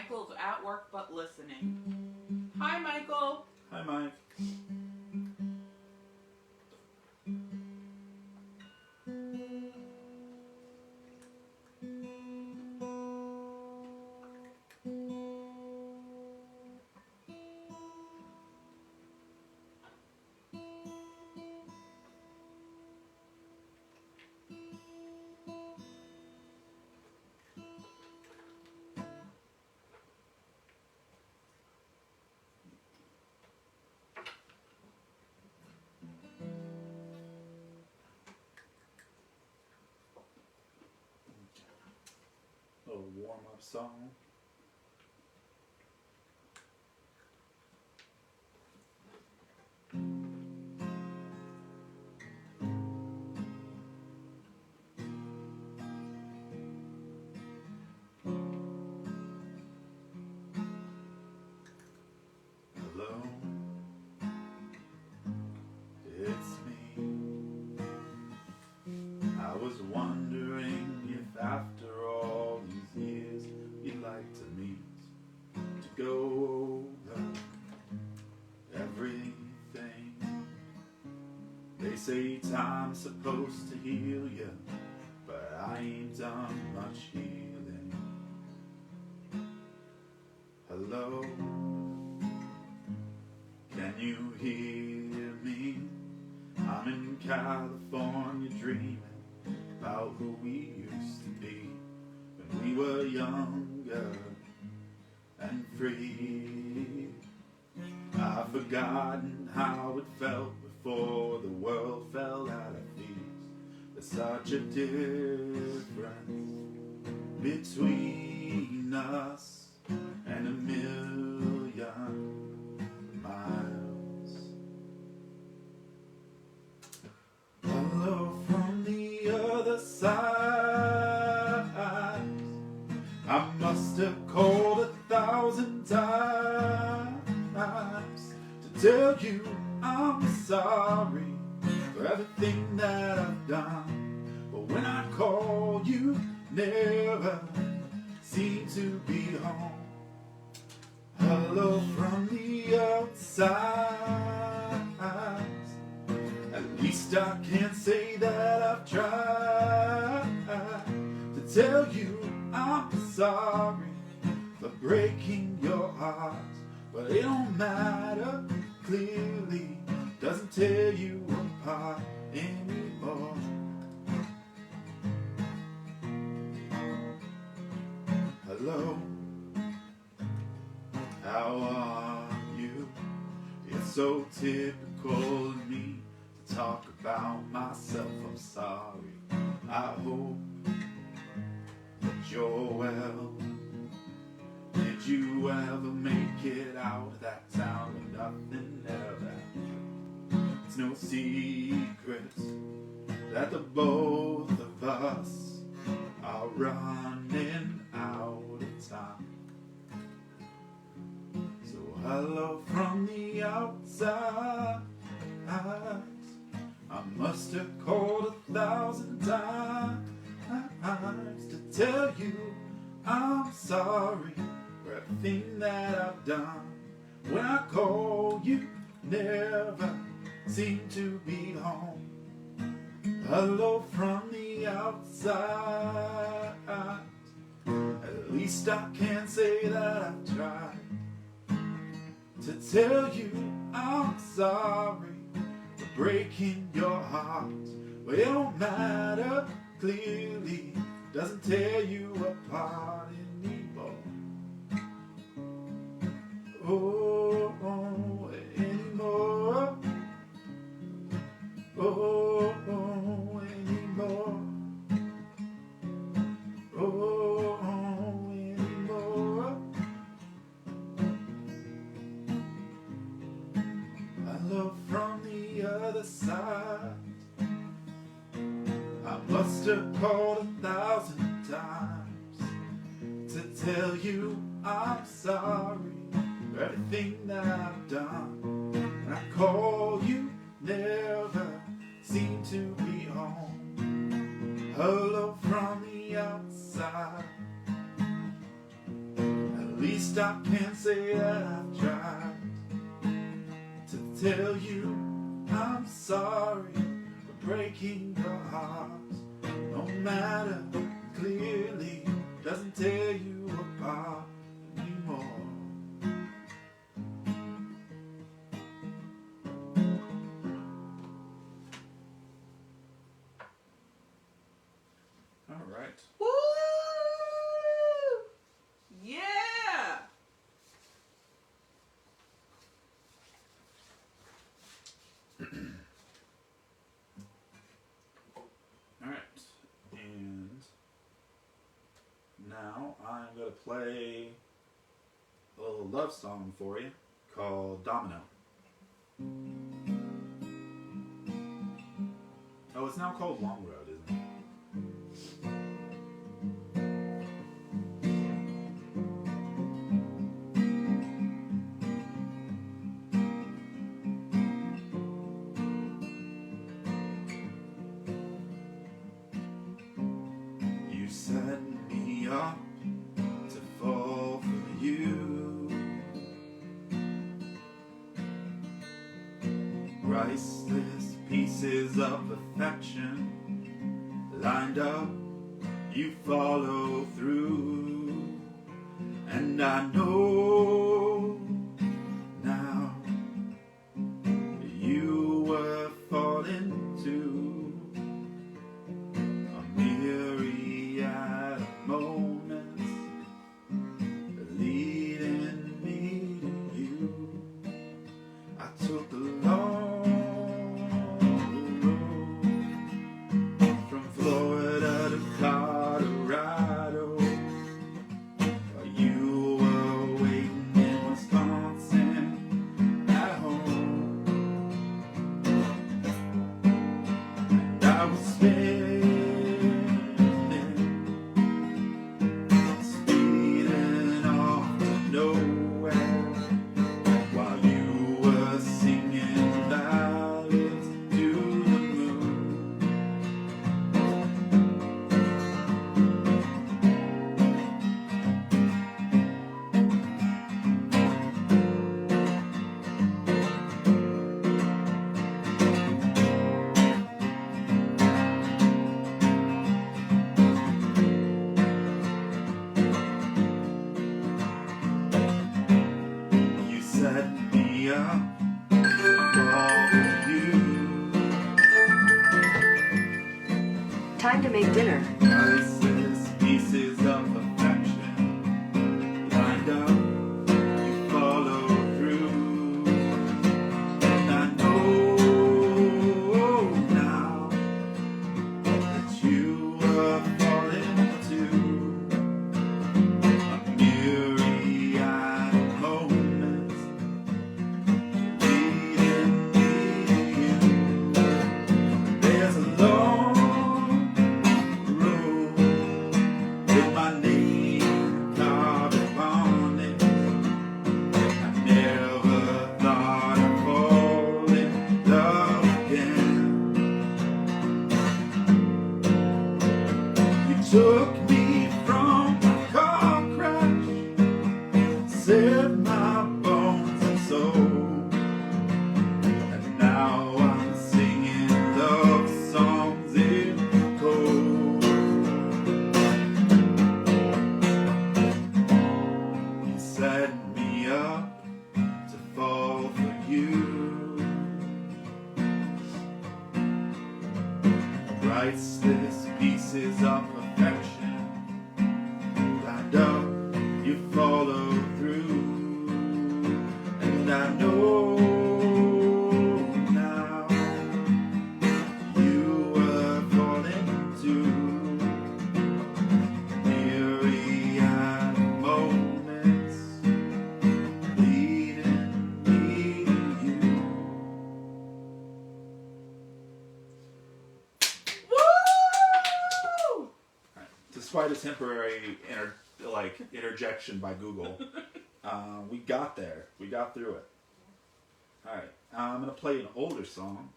Michael's at work but listening. Hi, Michael. Hi, Mike. A little warm-up song. Hello, it's me. I was wondering if after all these years you'd like to meet, to go over everything. They say time's supposed to heal you, but I ain't done much healing. Hello, can you hear me? I'm in California dreaming about who we used to be when we were younger and free. I've forgotten how it felt before the world fell at our feet. There's such a difference between us and a million miles. Hello from the other side. I must have called 1,000 times to tell you I'm sorry for everything that I've done. But when I call, you never seem to be home. Hello from the outside. At least I can't say that I've tried to tell you I'm sorry for breaking your heart. But it don't matter, clearly doesn't tear you apart anymore. Hello, how are you? It's so typical of me to talk about myself. I'm sorry. I hope that you're well. Did you ever make it out of that town with nothing ever happened? It's no secret that the both of us are running out of time. So hello from the outside. I must have called 1,000 times to tell you I'm sorry for everything that I've done. When I call, you never seem to be home. Hello from the outside. At least I can say that I've tried to tell you I'm sorry for breaking your heart. But it don't matter, clearly doesn't tear you apart anymore. Oh, anymore. Oh, anymore. Oh, anymore. Hello from the other side. I must have called 1,000 times to tell you I'm sorry for everything that I've done. And I call, you never seem to be home. Hello from the outside. At least I can say that I've tried to tell you I'm sorry for breaking your heart. No matter, clearly doesn't tear you apart anymore. All right. Woo! Yeah! All right. And now I'm going to play a little love song for you called Domino. Oh, it's now called Long Road, isn't it? You set me up to fall for you. Priceless pieces of affection lined up, you follow through. And I know now you were falling too. A myriad of moments leading me to you. I took a long road from Florida to Colorado, while you were waiting in Wisconsin at home. And I was speeding off to nowhere, while you were singing ballads to the moon. You set me up to fall for you. Time to make dinner. Priceless pieces of affection lined up, you follow through. And I know now that you were falling too. A myriad of moments leading me to you. There's a long road with my name carved upon it. I never thought I'd fall in love again. You took me from a car crash, saved my bones and soul, and now I'm singing love songs in cold. You set me up to fall for you. Priceless pieces of affection lined up, you follow through. And I know now you were falling too. Myriad moments leading me to you. Woo! Despite a temporary interjection by Google, we got there. We got through it. All right, I'm gonna play an older song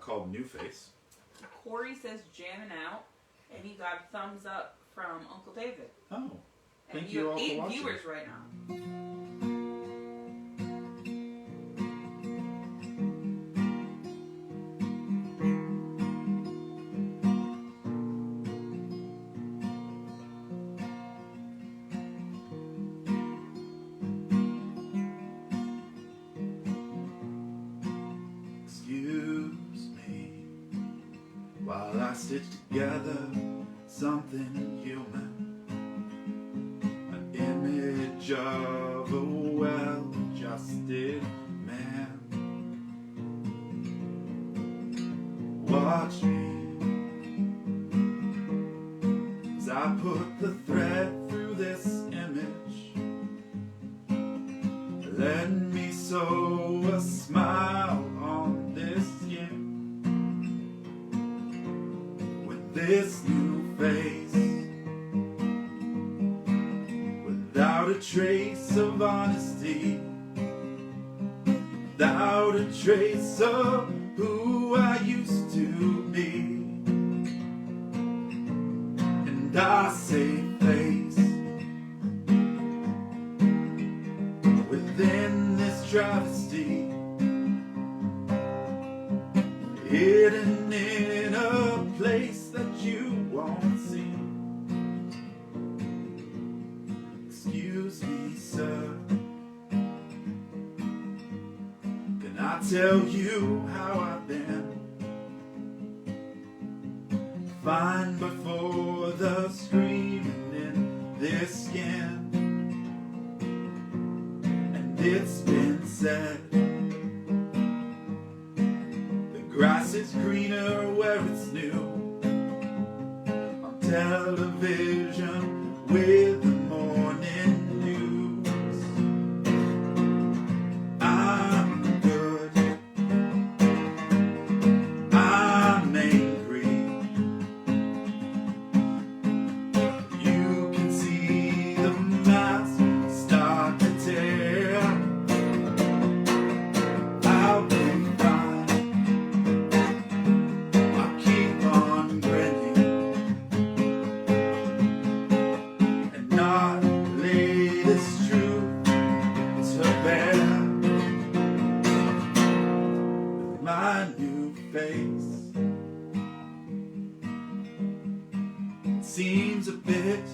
called New Face. Corey says jamming out, and he got a thumbs up from Uncle David. Oh, And Thank you you have all for 8 watching. viewers right now. Excuse me while I stitch together something human, an image of a well-adjusted man. Watch me as I put the thread through this image. Let me sew a smile on this skin with this new face, without a trace of honesty, without a trace of who I used to be. And I say face within this travesty, hidden in a place that you won't see. Excuse me, sir, can I tell you how I've been? Fine before the screaming in this skin. And it's been said the grass is greener where it's new. On television with the morning news. I'm good, I'm angry. You can see the mask start to tear. I'll be fine, I'll keep on grinning and not lay this truth to bear. With my new face, it seems a bit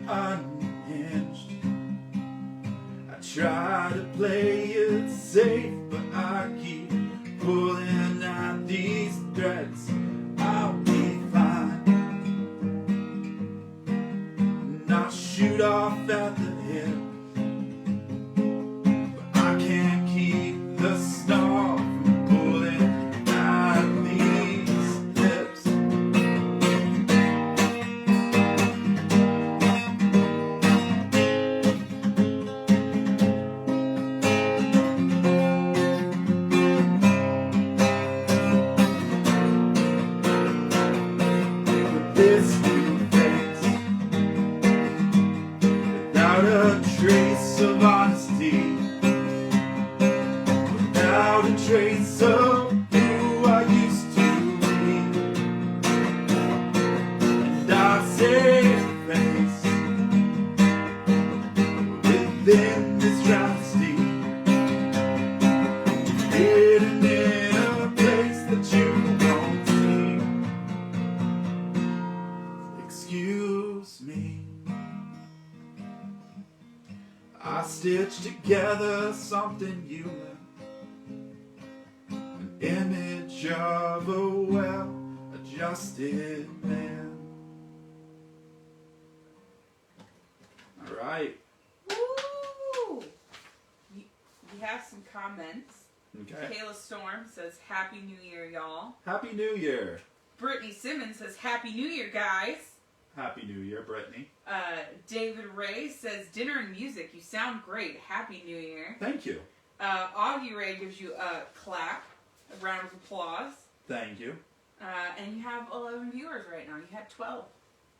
unhinged. I try to play it safe, but I keep pulling at these threads. I'll be fine, not shoot off at the hip, but I can't keep the star from pulling at these lips. With this new face, without a trace of honesty, without a trace of who I used to be. And I save face within this travesty, hidden in a place that you won't see. Excuse me, I stitched together something human, an image of a well-adjusted man. All right. Woo! We have some comments. Okay. Kayla Storm says, Happy New Year, y'all. Happy New Year. Brittany Simmons says, Happy New Year, guys. Happy New Year, Brittany. David Ray says, Dinner and music, you sound great. Happy New Year. Thank you. Augie Ray gives you a clap, a round of applause. Thank you. And you have 11 viewers right now. You had 12.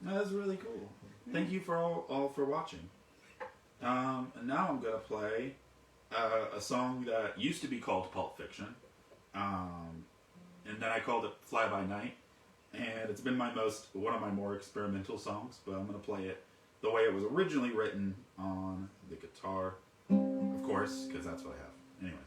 That's really cool. Thank you for all for watching. And now I'm gonna play a song that used to be called Pulp Fiction, and then I called it Fly By Night, and it's been one of my more experimental songs. But I'm gonna play it the way it was originally written on the guitar, of course, because that's what I have. Anyways.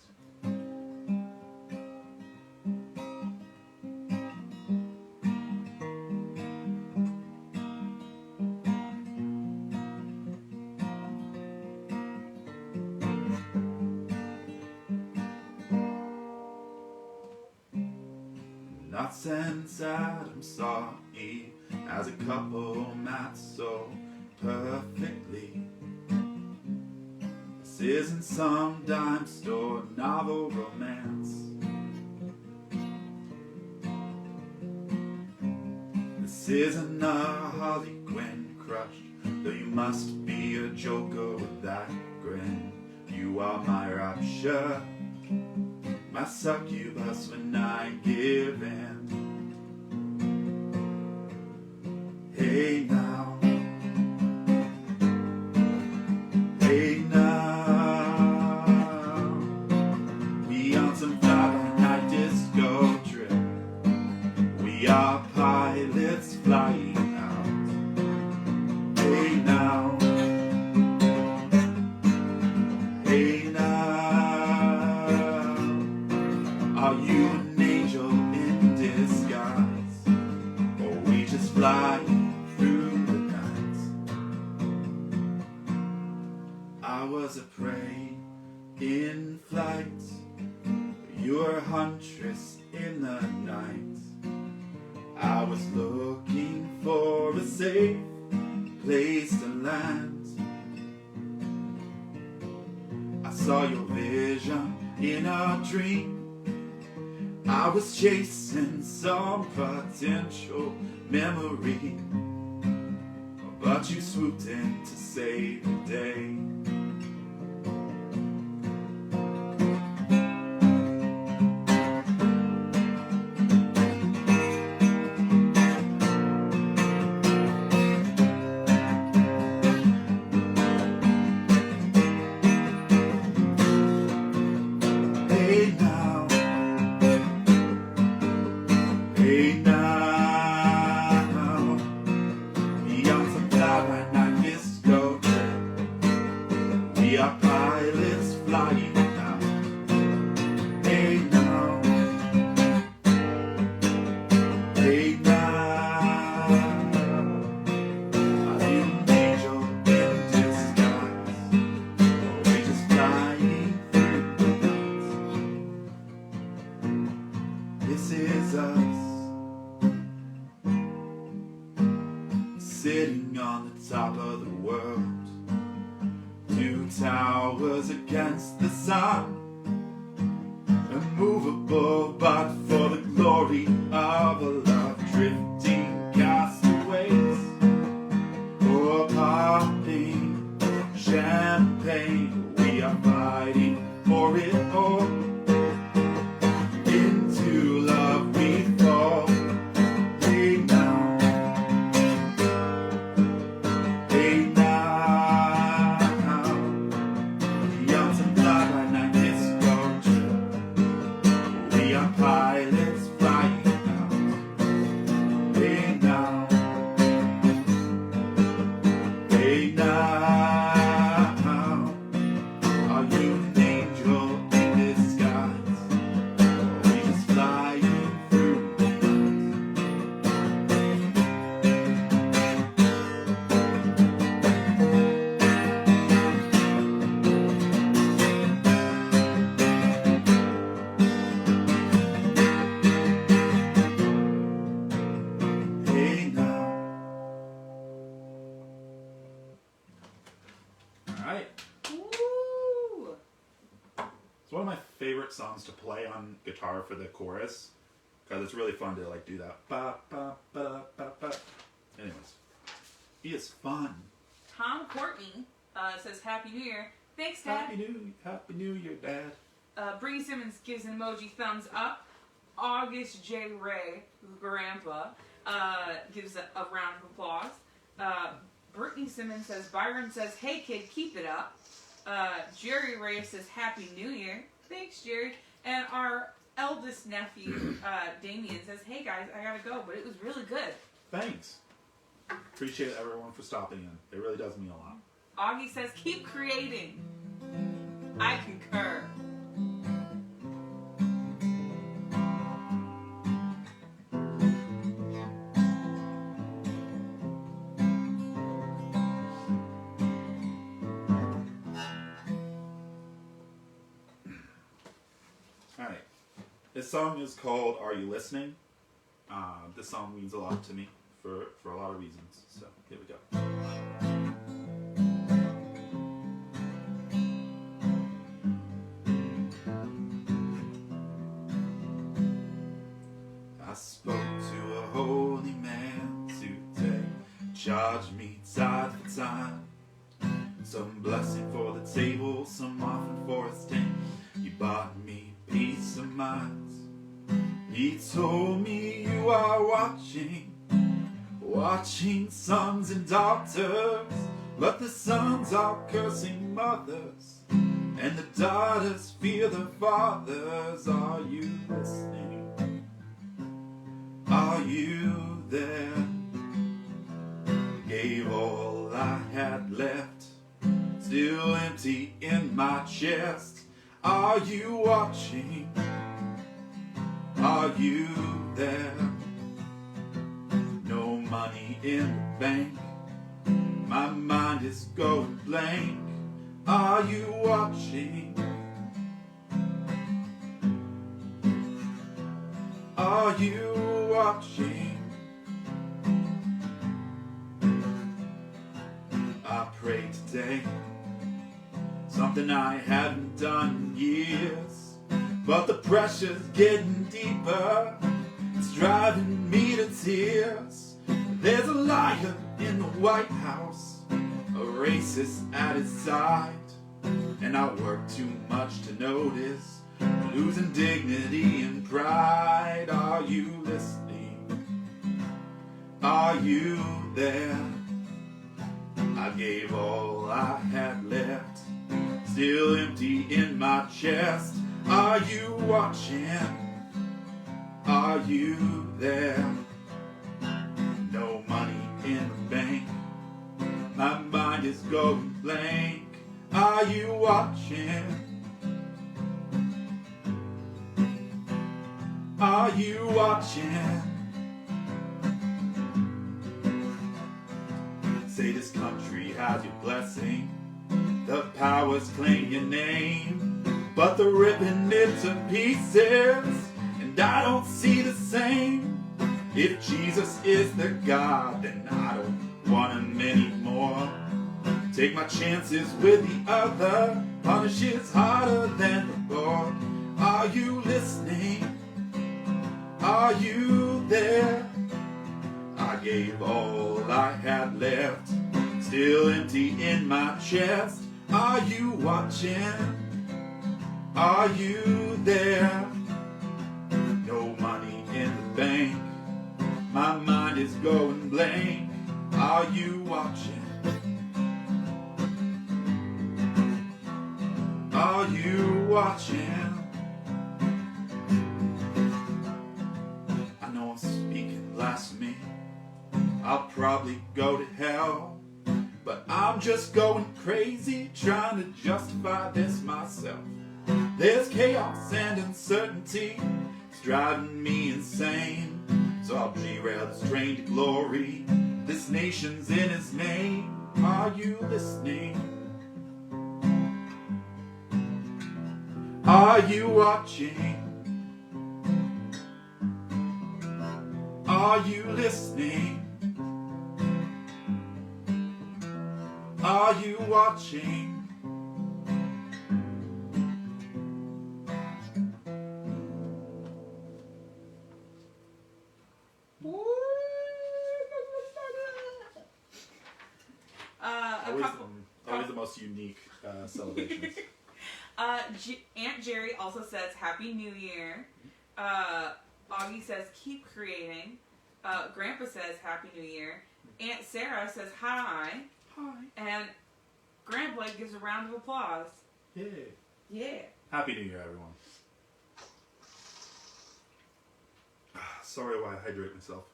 Not since Adam saw Eve as a couple matched so perfectly. This isn't some dime store novel romance. This isn't a Harley Quinn crush, though you must be a joker with that grin. You are my rapture, my succubus when I give in. Hey now, hey now, we on some fly-by-night disco trip. We are pilots flying out. Hey now, hey now, are you an angel in disguise, or we just fly through the night? I was a prey in flight, you were a huntress in the night. I was looking for a safe place to land. I saw your vision in a dream. I was chasing some potential memory, but you swooped in to save the day. Hey now, hey now, beyond some fly-by-night disco trip. We are pilots flying out. Hey now, hey now, are you an angel in disguise, or we just flying through the night? This is us, sitting on the top of the world. Two towers against the sun, immovable but for the glory of a love. Drifting castaways, or popping champagne. We are fighting for it all. Into love we fall. Hey now, hey now, beyond some fly-by-night disco trip. We are pilots flying out. Hey now, hey now, are you an angel in disguise, or we just flying through the night? Hey now. All right. Woo! It's one of my favorite songs to play on guitar for the chorus, because it's really fun to like do that. Ba, ba, ba, ba, ba. Anyways, he is fun. Tom Courtney says Happy New Year. Thanks, Dad. Happy New Year, Dad. Brittany Simmons gives an emoji thumbs up. August J. Ray, Grandpa, gives a round of applause. Brittany Simmons says, Byron says, hey kid, keep it up. Jerry Ray says, Happy New Year. Thanks, Jerry. And our eldest nephew, Damien, says, hey guys, I gotta go, but it was really good. Thanks. Appreciate everyone for stopping in. It really does mean a lot. Augie says, keep creating. I concur. Alright. This song is called Are You Listening? This song means a lot to me for a lot of reasons. So, here we go. I spoke to a holy man today, charged me tithe for time. Some blessing for the table, some offering for his tent. He bought me peace of mind. He told me you are watching sons and daughters, but the sons are cursing mothers, and the daughters fear their fathers. Are you listening? Are you there? Gave all I had left, still empty in my chest. Are you watching? Are you there? No money in the bank, my mind is going blank. Are you watching? Are you watching? I prayed today, something I hadn't done in years, but the pressure's getting deeper, it's driving me to tears. There's a liar in the White House, a racist at his side, and I work too much to notice, losing dignity and pride. Are you listening? Are you there? I gave all I had left, still empty in my chest. Are you watching? Are you there? No money in the bank, my mind is going blank. Are you watching? Are you watching? Say this country has your blessing, the powers claim your name, but they're ripping it to pieces, and I don't see the same. If Jesus is the God, then I don't want him anymore. Take my chances with the other, punish is harder than the Lord. Are you listening? Are you there? I gave all I had left, still empty in my chest. Are you watching? Are you there? No money in the bank, my mind is going blank. Are you watching? Are you watching? I know I'm speaking blasphemy, I'll probably go to hell, but I'm just going crazy trying to justify this myself. There's chaos and uncertainty, it's driving me insane. So I'll derail this train to glory, this nation's in his name. Are you listening? Are you watching? Are you listening? Are you watching? Always the most unique celebrations. Aunt Jerry also says Happy New Year. Augie says keep creating. Grandpa says Happy New Year. Aunt Sarah says hi. Hi. And Grandpa gives a round of applause. Yeah. Yeah. Happy New Year, everyone. Sorry why I hydrate myself.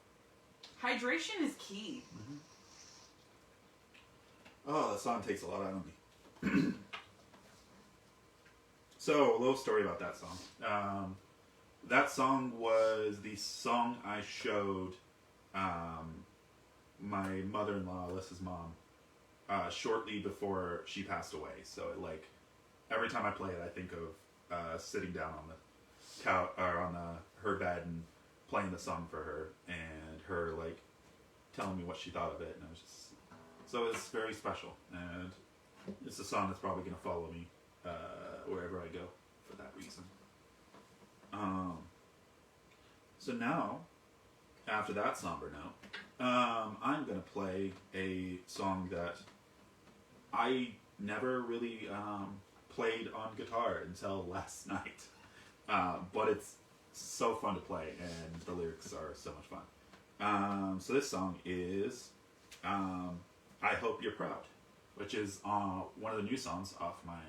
Hydration is key. Oh, the song takes a lot out of me. So, a little story about that song. That song was the song I showed my mother-in-law, Alyssa's mom, shortly before she passed away. So, every time I play it, I think of sitting down on the couch or on her bed and playing the song for her, and her telling me what she thought of it, and it was just so it's very special, and it's a song that's probably going to follow me wherever I go for that reason. So now, after that somber note, I'm going to play a song that I never really played on guitar until last night. But it's so fun to play, and the lyrics are so much fun. So this song is I Hope You're Proud, which is one of the new songs off my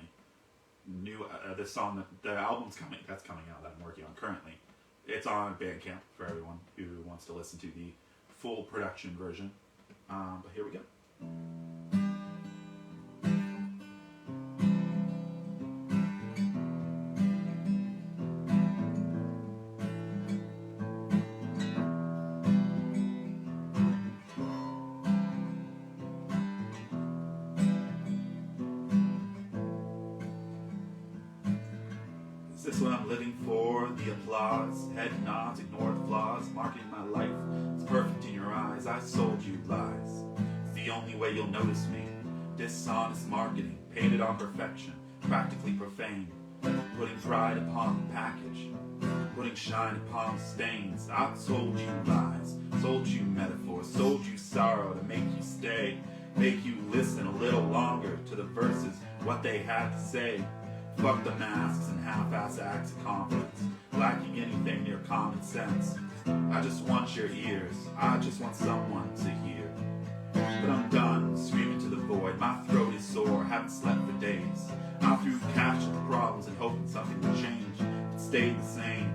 new this song the album's that's coming out that I'm working on currently. It's on Bandcamp for everyone who wants to listen to the full production version. But here we go. Is this what I'm living for? The applause, head nods, ignore the flaws, marketing my life. It's perfect in your eyes. I sold you lies. It's the only way you'll notice me. Dishonest marketing, painted on perfection, practically profane. Putting pride upon the package, putting shine upon the stains. I sold you lies, sold you metaphors, sold you sorrow to make you stay, make you listen a little longer to the verses, what they had to say. Fuck the masks and half-ass acts of confidence, lacking anything near common sense. I just want your ears, I just want someone to hear. But I'm done screaming to the void, my throat is sore, haven't slept for days. I threw cash at the problems and hoping something would change. It stayed the same.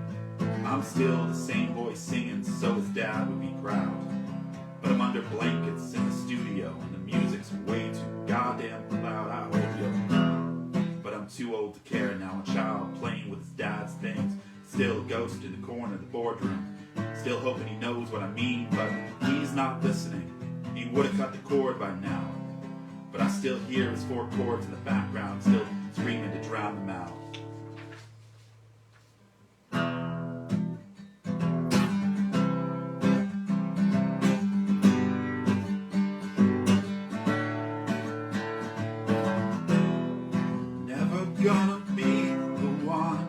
I'm still the same voice singing so his dad would be proud. But I'm under blankets in the studio and the music's way too goddamn loud. I hope you're but I'm too old to care now. A child playing with his dad's things, still a ghost in the corner of the boardroom, still hoping he knows what I mean, but he's not listening. He would have cut the cord by now, but I still hear his four chords in the background, still screaming to drown them out. Gonna be the one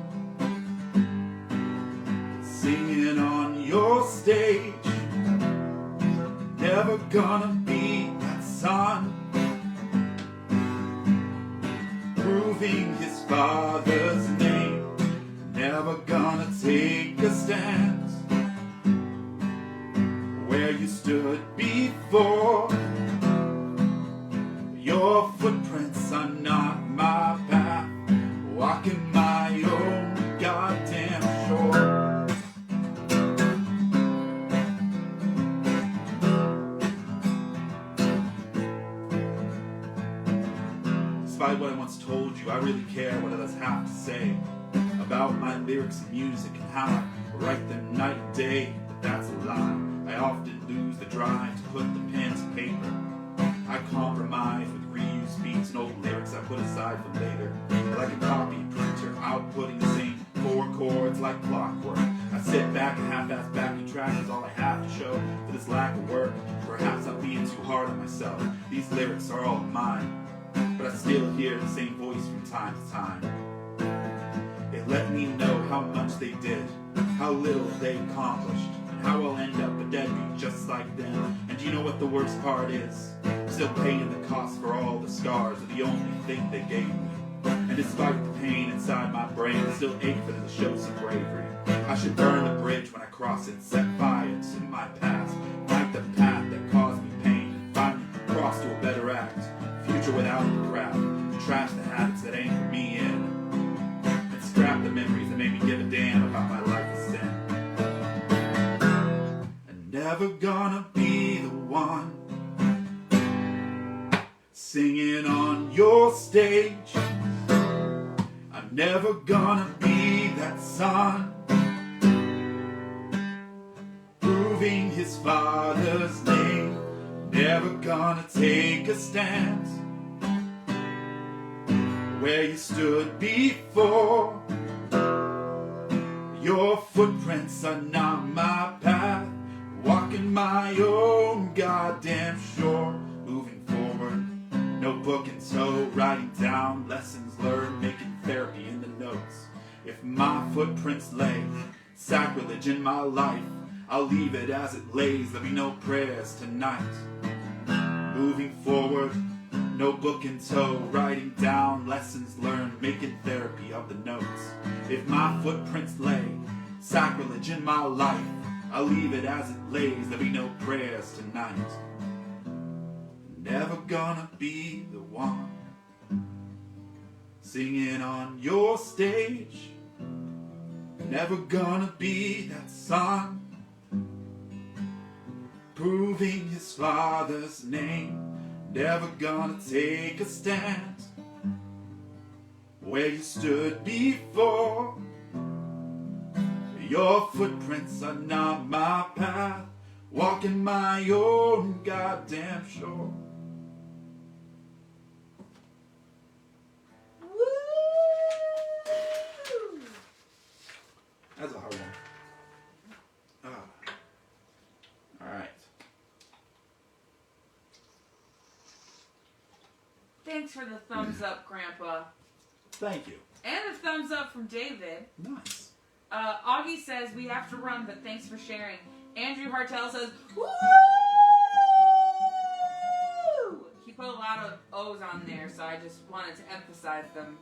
singing on your stage. Never gonna be that son proving his father's name. Never gonna take a stand where you stood before. Your footprints are not my path, walking my own goddamn shore. Despite what I once told you, I really care what others have to say about my lyrics and music and how I write them night and day. But that's a lie. I often lose the drive to put the pen to paper. I compromise with reused beats and old lyrics I put aside for later. Like a copy printer, outputting the same four chords like clockwork. I sit back and half-ass backing tracks is all I have to show for this lack of work. Perhaps I'm being too hard on myself. These lyrics are all mine, but I still hear the same voice from time to time. They let me know how much they did, how little they accomplished, and how I'll end up a deadbeat just like them. And do you know what the worst part is? Still paying the cost for all the scars are the only thing they gave me. And despite the pain inside my brain, I still ache for them to show some bravery. I should burn the bridge when I cross it, set fire to my past, fight the path that caused me pain, and finally cross to a better act. Future without the crowd, trash the habits that anchor me in, and scrap the memories that made me give a damn about my life of sin. And never gonna be your stage. I'm never gonna be that son, proving his father's name. Never gonna take a stand where you stood before. Your footprints are not my path, walking my own goddamn shore. Moving forward, notebook and toe, writing down lessons learned, making therapy in the notes. If my footprints lay sacrilege in my life, I'll leave it as it lays. There'll be no prayers tonight. Moving forward, notebook in tow, writing down lessons learned, making therapy of the notes. If my footprints lay sacrilege in my life, I'll leave it as it lays. There'll be no prayers tonight. Never gonna be the one singing on your stage. Never gonna be that son, proving his father's name. Never gonna take a stand where you stood before. Your footprints are not my path, walking my own goddamn shore. Woo! That's a hard one. All right. Thanks for the thumbs up, Grandpa. Thank you. And a thumbs up from David. Nice. Augie says, we have to run, but thanks for sharing. Andrew Hartel says, woo! He put a lot of O's on there, so I just wanted to emphasize them.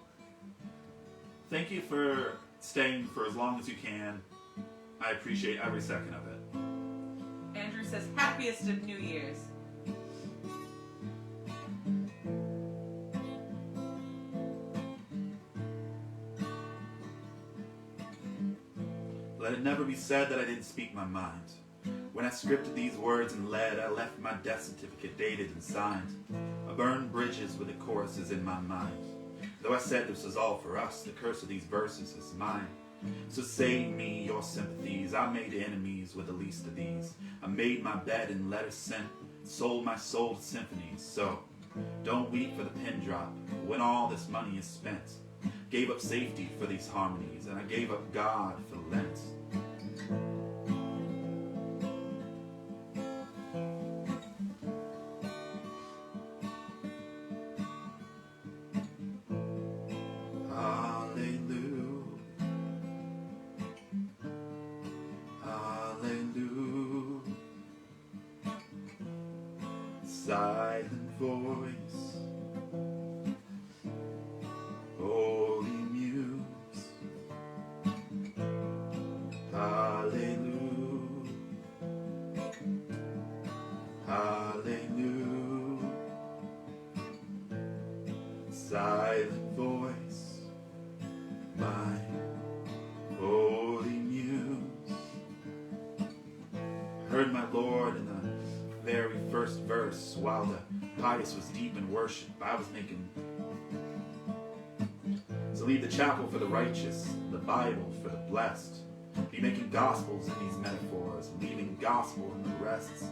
Thank you for staying for as long as you can. I appreciate every second of it. Andrew says, happiest of New Year's. Let it never be said that I didn't speak my mind. When I scripted these words in lead, I left my death certificate dated and signed. I burned bridges with the choruses in my mind. Though I said this was all for us, the curse of these verses is mine. So save me your sympathies. I made enemies with the least of these. I made my bed in letters sent, sold my soul to symphonies. So don't weep for the Pendrop when all this money is spent. Gave up safety for these harmonies, and I gave up God for Lent. Hallelujah, hallelujah. Silent voice, holy muse. Hallelujah, hallelujah. Silent voice, my holy muse. Heard my Lord in the very first verse, while the pious was deep in worship, I was making. So leave the chapel for the righteous, the Bible for the blessed. Be making gospels in these metaphors, leaving gospel in the rests.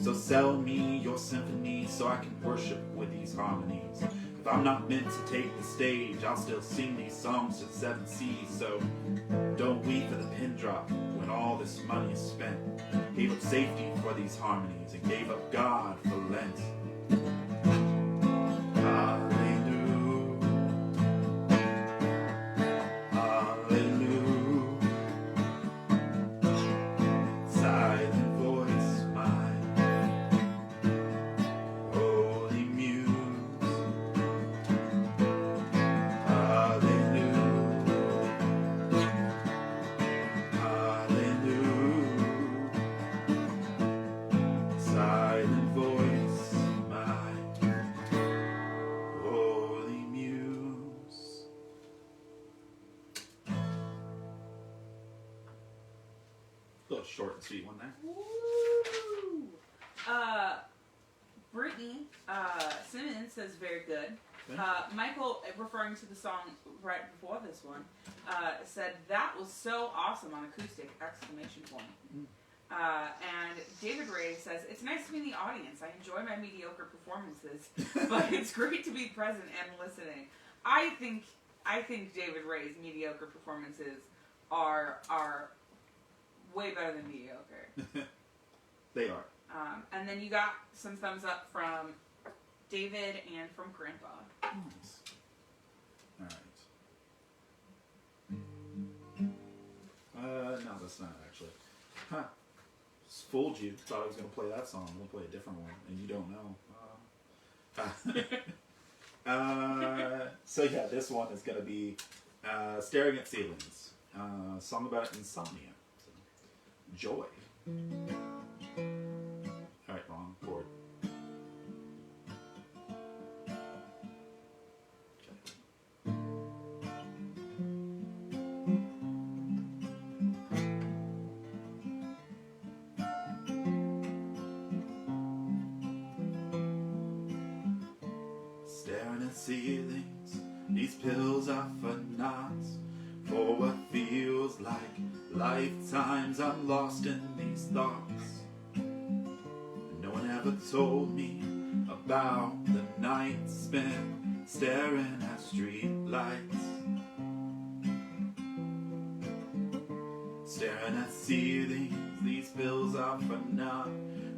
So sell me your symphony so I can worship with these harmonies. If I'm not meant to take the stage, I'll still sing these songs to the seven seas. So don't weep for the Pendrop when all this money is spent. Gave up safety for these harmonies and gave up God for Lent. Hallelujah, hallelujah. Silent voice, my holy muse. Hallelujah, hallelujah. Silent voice, my holy muse. A little short and sweet one there. Woo! Brittany Simmons says, very good. Okay. Michael, referring to the song right before this one, said, "That was so awesome on acoustic!" Exclamation point. And David Ray says, "It's nice to be in the audience. I enjoy my mediocre performances, but it's great to be present and listening." I think David Ray's mediocre performances are way better than mediocre. They are. And then you got some thumbs up from David and from Grandpa. Nice. Alright. No, that's not actually. Huh. Just fooled you. Thought I was going to play that song. I'm going to play a different one, and you don't know. So yeah, this one is going to be Staring at Ceilings. Song about insomnia. So, joy. Alright, wrong chord. Staring at ceilings, these pills are for knots. For what feels like lifetimes, I'm lost in these thoughts. No one ever told me about the nights spent staring at street lights. Staring at ceilings, these pills are for naught.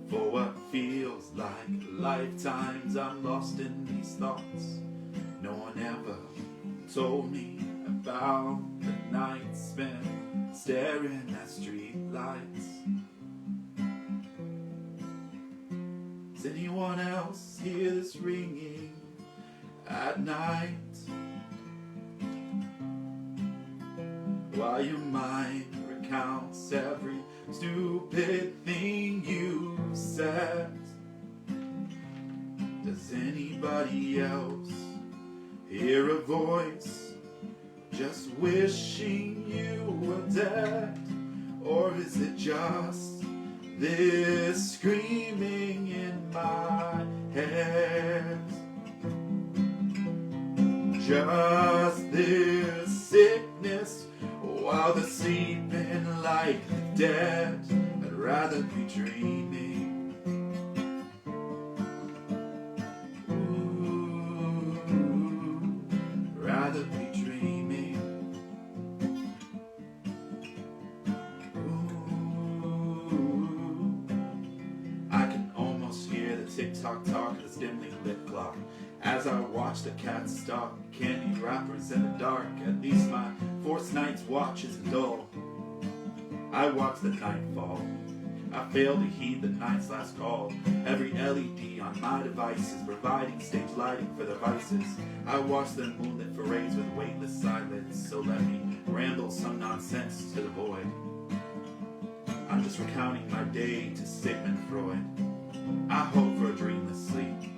For what feels like lifetimes, I'm lost in these thoughts. No one ever told me about the nights spent staring at street lights. Does anyone else hear this ringing at night? While your mind recounts every stupid thing you said. Does anybody else hear a voice just wishing you were dead? Or is it just this screaming in my head? Just this sickness while they're sleeping like the dead. I'd rather be dreaming. Ooh, rather be dreaming. Ooh, I can almost hear the tick-tock talk of this dimly lit clock as I watch the cats stalk candy wrappers in the dark. At least my fourth night's watch is dull. I watch the night fall. I fail to heed the night's last call. Every LED on my device is providing stage lighting for their vices. I watch the moonlit forays with weightless silence. So let me ramble some nonsense to the void. I'm just recounting my day to Sigmund Freud. I hope for a dreamless sleep.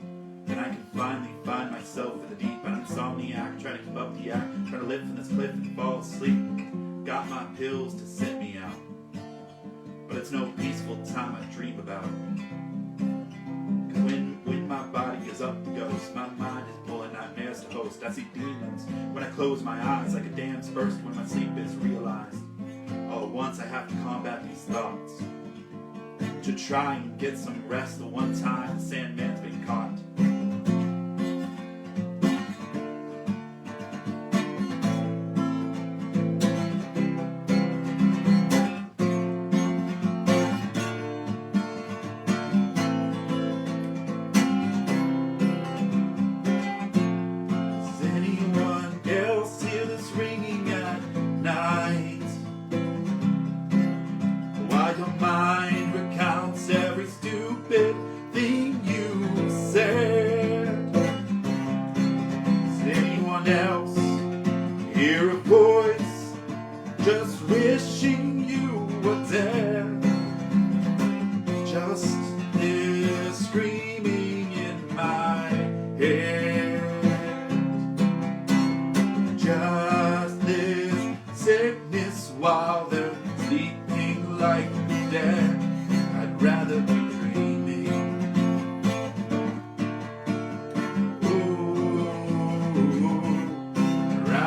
Then I can finally find myself in the deep. An insomniac, trying to keep up the act, trying to live from this cliff and fall asleep. Got my pills to sit me out, but it's no peaceful time I dream about. Cause when my body is up to ghost, my mind is full of nightmares to host. I see demons when I close my eyes, like a dam's burst when my sleep is realized. All at once I have to combat these thoughts to try and get some rest. The one time the Sandman's been caught.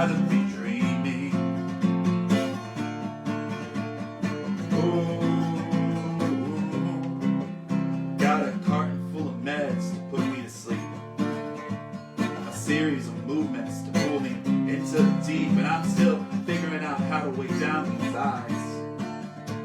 rather be dreaming. Oh, got a carton full of meds to put me to sleep. A series of movements to pull me into the deep, and I'm still figuring out how to weigh down these eyes.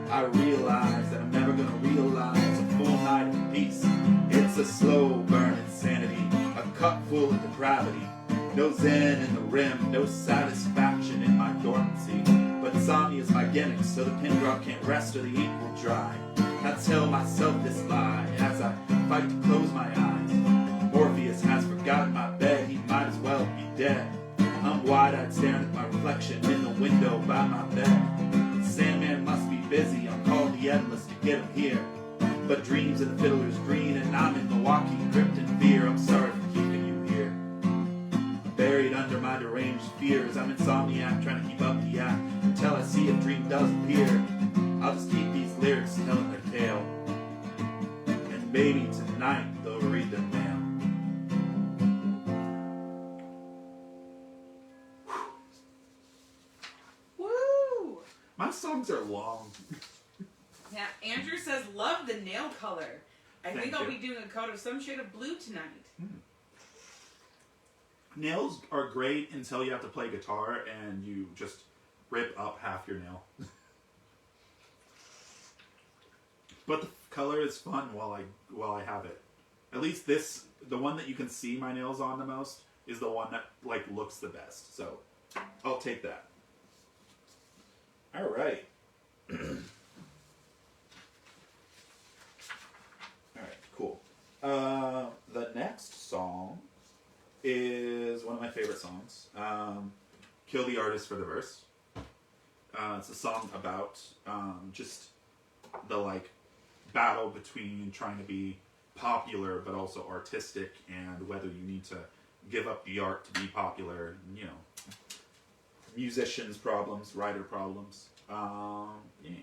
I realize that I'm never gonna realize a full night of peace. It's a slow burn insanity, a cup full of depravity. No zen in the rim, no satisfaction in my dormancy. But insomnia is my gimmick, so the Pendrop can't rest or the ink will dry. I tell myself this lie as I fight to close my eyes. Morpheus has forgotten my bed, he might as well be dead. I'm wide-eyed staring at my reflection in the window by my bed. Sandman must be busy, I'm calling the endless to get him here. But dreams of the fiddler's green, and I'm in Milwaukee, gripped in fear. I'm sorry for keeping you here. Buried under my deranged fears, I'm insomniac trying to keep up the act until I see a dream does appear. I'll just keep these lyrics telling their tale, and maybe tonight they'll read their mail. Woo! My songs are long. Yeah, Andrew says, love the nail color. I think Thank I'll you. be doing a coat of some shade of blue tonight. Nails are great until you have to play guitar and you just rip up half your nail. But the color is fun while I have it. At least this, the one that you can see my nails on the most, is the one that like looks the best. So I'll take that. All right. Alright, cool. The next song is one of my favorite songs. Kill the Artist for the Verse. It's a song about just the like battle between trying to be popular but also artistic, and whether you need to give up the art to be popular. You know, musicians' problems, writer problems. Yeah.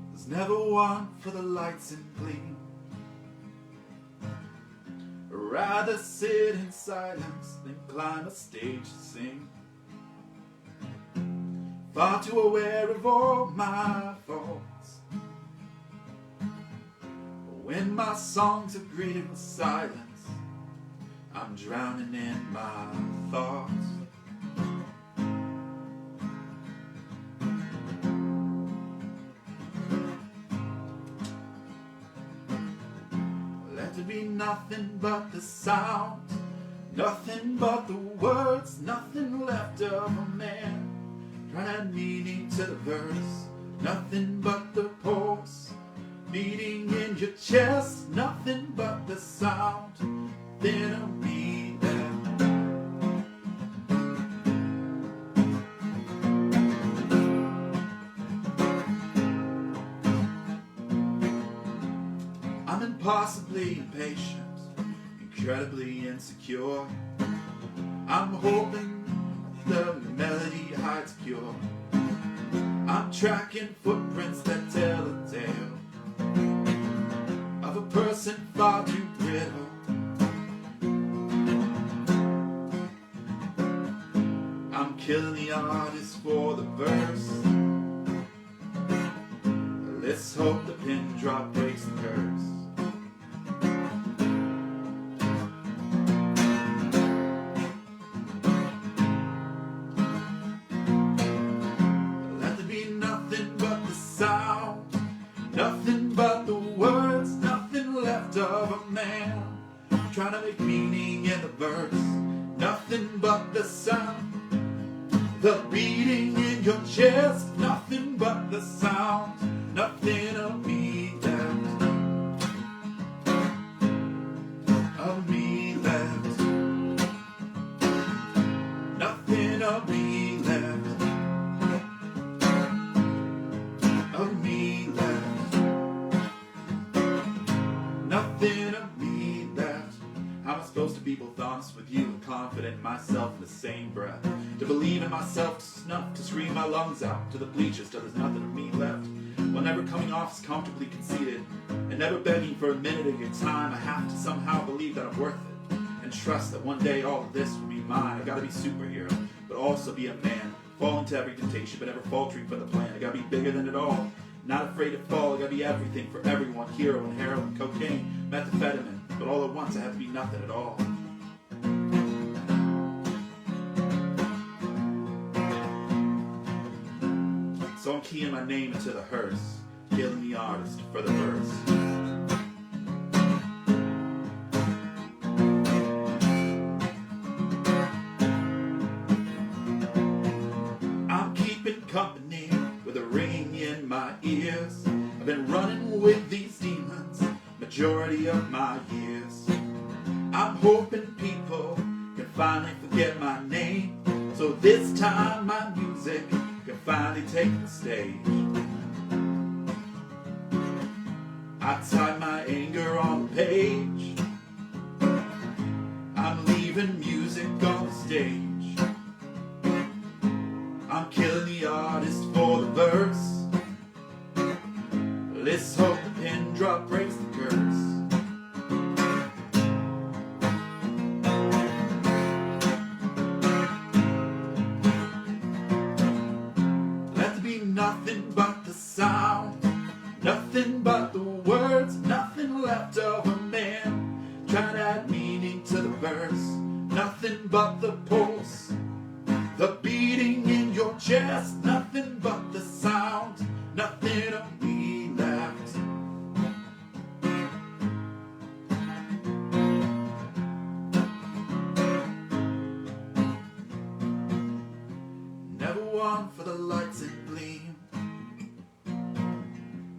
There's never one for the lights and gleam. Rather sit in silence than climb a stage to sing. Far too aware of all my faults. When my songs are greeted with silence, I'm drowning in my thoughts. Let it be nothing but the sound, nothing but the words, nothing left of a man trying to add meaning to the verse, nothing but the pulse beating in your chest, nothing but the sound, then I'll be there. I'm impossibly impatient, incredibly insecure. I'm hoping the melody hides cure. I'm tracking footprints that tell a tale of a person far too brittle. I'm killing the artist for the verse. Let's hope the Pendrop breaks the curse. Let there be nothing but the sound, nothing but the words, nothing left of a man trying to make meaning in the verse, nothing but the sound, the beating in your chest, nothing but the sound, nothing of me left, of me left, nothing of me left, of me left, nothing of me left. How am I supposed to be both honest with you and confident in myself in the same breath? To believe in myself to snuff, to scream my lungs out to the bleachers till there's nothing of me left. never coming off as comfortably conceited, and never begging for a minute of your time. I have to somehow believe that I'm worth it, and trust that one day all of this will be mine. I gotta be a superhero, but also be a man, fall into every temptation, but never faltering for the plan. I gotta be bigger than it all, not afraid to fall. I gotta be everything for everyone, heroin, heroin, cocaine, methamphetamine, but all at once I have to be nothing at all. So I'm keying my name into the hearse, killing the artist for the verse. I'm keeping company with a ring in my ears. I've been running with these demons majority of my years. I'm hoping people can finally forget my name, so this time my music can finally take the stage. I type my anger on the page. I'm leaving music on the stage. I'm killing the artist for the verse. Let's hope the Pendrop breaks the curse. Nothing but the sound, nothing but the words, nothing left of a man trying to add meaning to the verse. Nothing but the pulse, the beating in your chest, nothing but the sound, nothing of me left. Never one for the lights and gleam.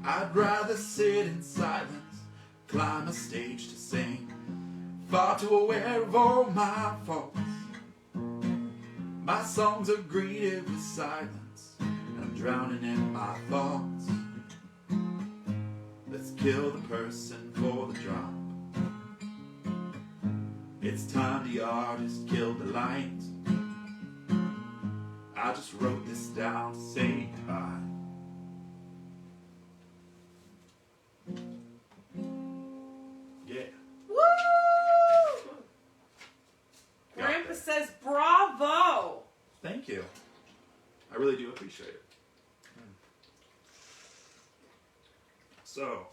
I'd rather sit in silence, climb a stage to sing. Far too aware of all my faults. My songs are greeted with silence, and I'm drowning in my thoughts. Let's kill the person for the drop. It's time the artist killed the light. I just wrote this down to say goodbye. Yeah. Woo! Grandpa says bravo! Thank you. I really do appreciate it. So,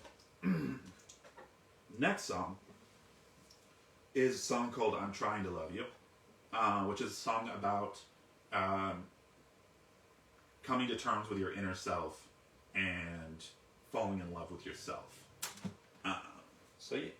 next song is a song called I'm Trying to Love You, which is a song about coming to terms with your inner self and falling in love with yourself. So yeah.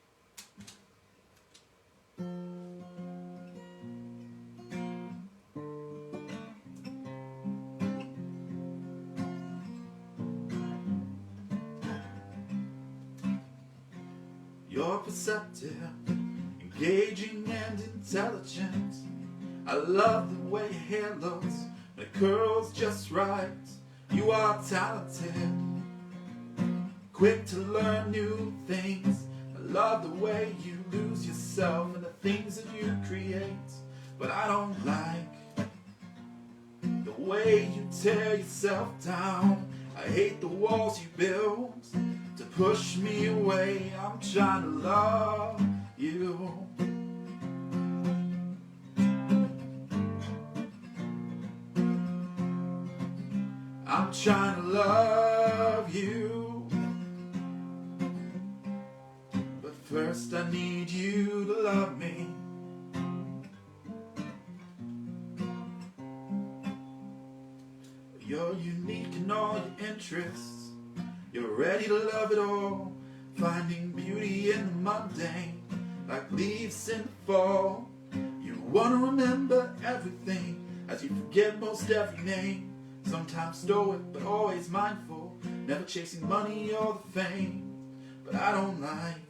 You're perceptive, engaging and intelligent. I love the way your hair looks when it curls just right. You are talented, quick to learn new things. I love the way you lose yourself in the things that you create. But I don't like the way you tear yourself down. I hate the walls you build to push me away. I'm trying to love you. I'm trying to love you. But first I need you to love me. You're unique in all your interests. You're ready to love it all, finding beauty in the mundane, like leaves in the fall. You wanna remember everything as you forget most every name. Sometimes stoic, but always mindful, never chasing money or the fame. But I don't like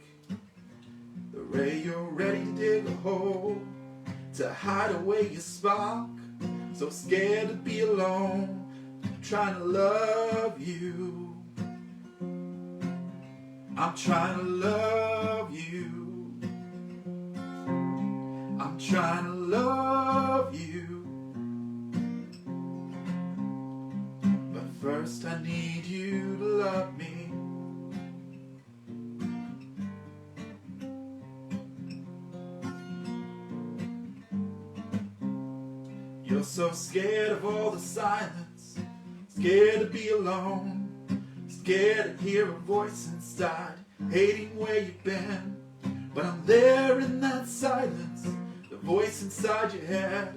the way you're ready to dig a hole to hide away your spark. So scared to be alone, trying to love you. I'm trying to love you. I'm trying to love you. But first I need you to love me. You're so scared of all the silence, scared to be alone, scared to hear a voice inside, hating where you've been. But I'm there in that silence, the voice inside your head.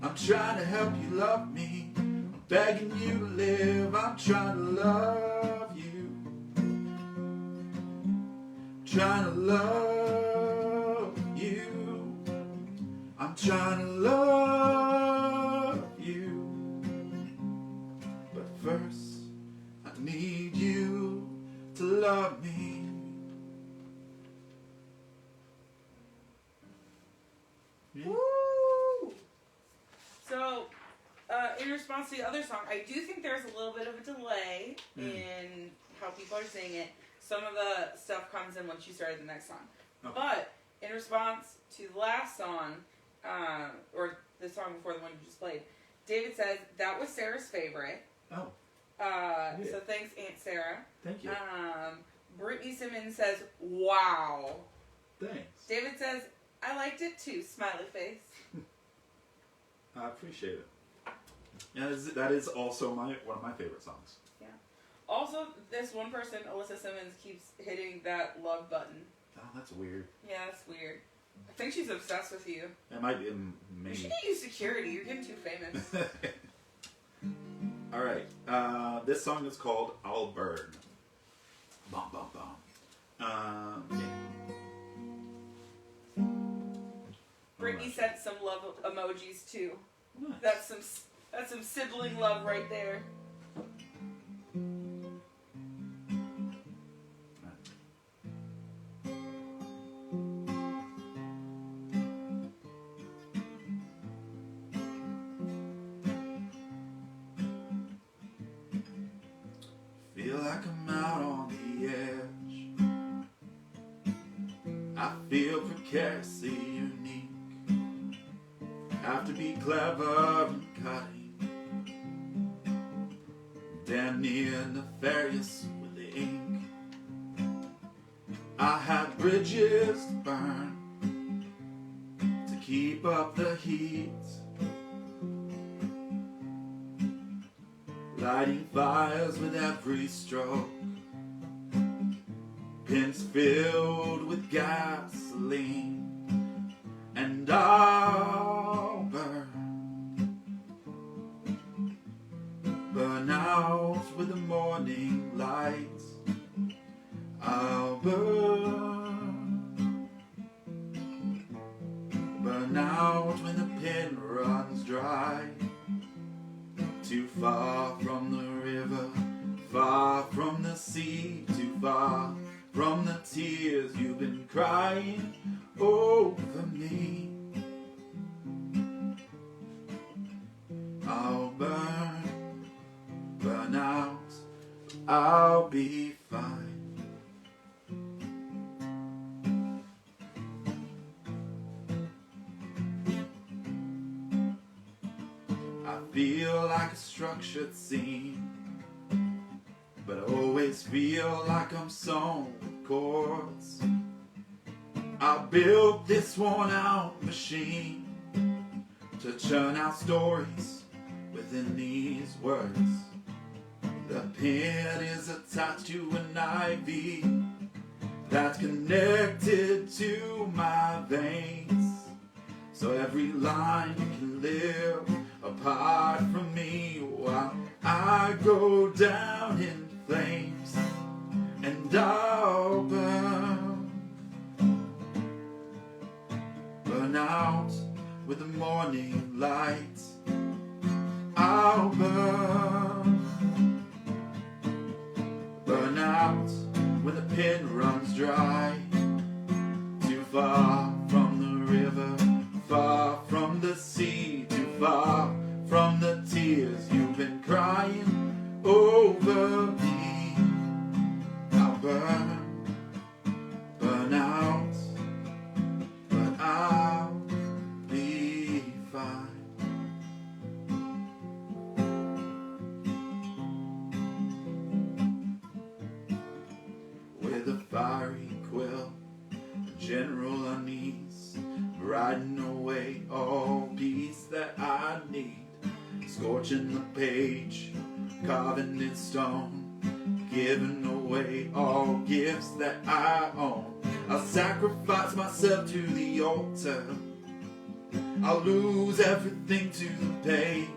I'm trying to help you love me, I'm begging you to live. I'm trying to love you, I'm trying to love you, I'm trying to love you. But first I need you to love me. Woo! So, in response to the other song, I do think there's a little bit of a delay in how people are saying it. Some of the stuff comes in once you started the next song. Okay. But, in response to the last song, or the song before the one you just played, David says that was Sarah's favorite. Oh, So thanks, Aunt Sarah. thank you. Brittany Simmons says, wow. Thanks. David says, I liked it too, smiley face. I appreciate it. Yeah, that is also one of my favorite songs. Yeah. Also, this one person, Alyssa Simmons, keeps hitting that love button. Oh, that's weird. Yeah, that's weird. I think she's obsessed with you. It might be You maybe. should get you security. You're getting too famous. All right. This song is called "I'll Burn." Bum bum bum. Yeah. Brittany sent some love emojis too. Nice. That's some sibling love right there. Feel like I'm out on the edge. I feel precariously unique. Have to be clever and cutting, damn near nefarious with the ink. I had bridges to burn to keep up the heat, lighting fires with every stroke, pins filled with gasoline, and I'll burn out with the morning light. I'll burn out when the pen runs dry. Too far from the river, far from the sea, too far from the tears you've been crying over me. I'll burn out, I'll be fine. I feel like a structured scene, but I always feel like I'm sewn with chords. I built this worn out machine to churn out stories within these words. The pen is attached to an ivy that's connected to my veins, so every line can live apart from me while I go down in flames. And I'll burn out with the morning light. I'll burn out when the pen runs dry. Too far from the river, far from the sea, too far from the tears you've been crying over me. I'll burn out, but I'll be fine. giving away all gifts that I own. I'll sacrifice myself to the altar. I'll lose everything to the page.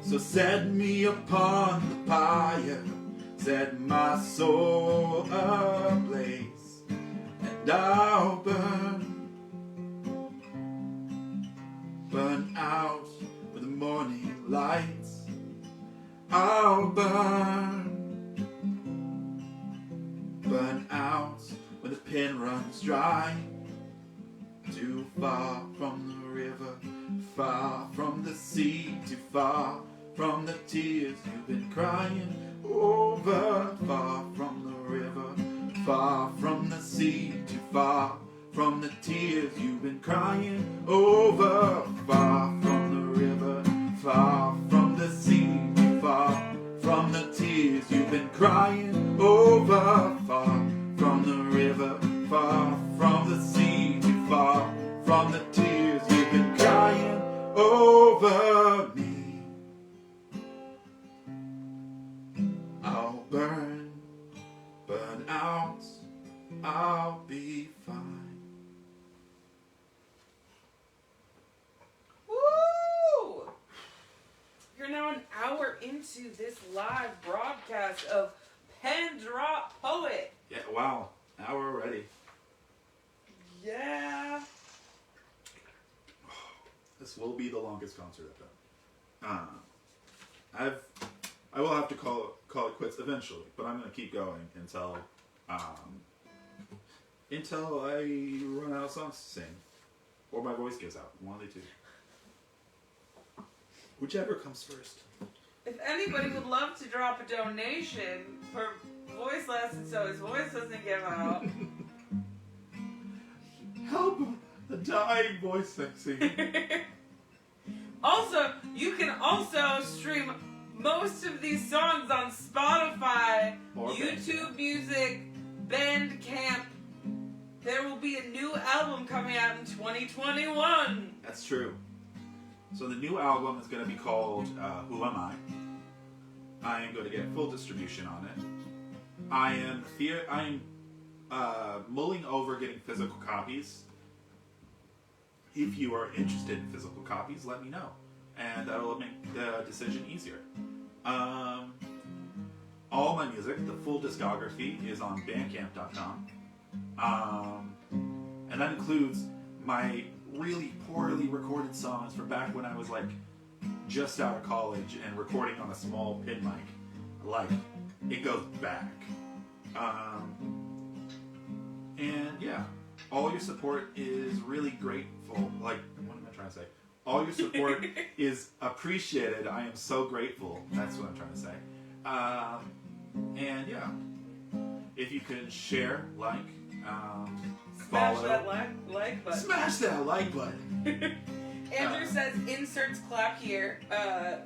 So set me upon the pyre, set my soul ablaze, and I'll burn out with the morning lights. I'll burn out when the pen runs dry. Too far from the river, far from the sea, too far from the tears you've been crying over. Far from the river, far from the sea, too far from the tears you've been crying over. Far from the river, far from the sea, too far from the tears you've been crying over. Far from the river, far from the sea, too far from the tears you've been crying over me. I'll burn out, I'll be fine. Woo! You're now an hour into this live broadcast of Pendrop Poet. Yeah, wow, hour already. Yeah. This will be the longest concert I've done. I will have to call it quits eventually, but I'm gonna keep going until I run out of songs to sing, or my voice gives out. One of the two, whichever comes first. If anybody would love to drop a donation for voice lessons so his voice doesn't give out. Help the dying voice sexy. Also, you can also stream most of these songs on Spotify, Or YouTube Music, Bandcamp. There will be a new album coming out in 2021. That's true. So the new album is going to be called Who Am I? I am going to get full distribution on it. I am mulling over getting physical copies. If you are interested in physical copies, let me know, and that will make the decision easier. All my music, the full discography, is on Bandcamp.com, and that includes my really poorly recorded songs from back when I was like just out of college and recording on a small pin mic. Like, it goes back. And yeah, all your support is really grateful. Like, what am I trying to say? All your support is appreciated. I am so grateful. That's what I'm trying to say. And yeah, if you can share, like, Smash follow. that like button. Smash that like button. Andrew says inserts clap here.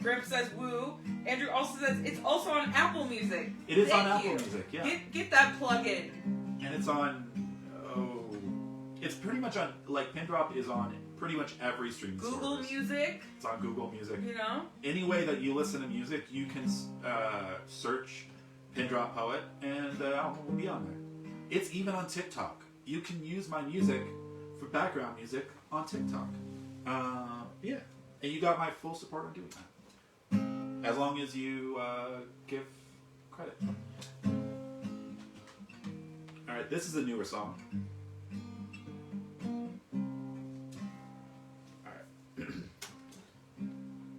Grimp says woo. Andrew also says it's also on Apple Music. It is Thank on Apple you. Music, yeah. Get that plug in. And it's on, it's pretty much on, like, Pendrop is on pretty much every streaming Google service. Music. It's on Google Music. You know? Any way that you listen to music, you can search Pendrop Poet, and the album will be on there. It's even on TikTok. You can use my music for background music on TikTok. Yeah. And you got my full support on doing that. As long as you give credit. Alright, this is a newer song. Alright.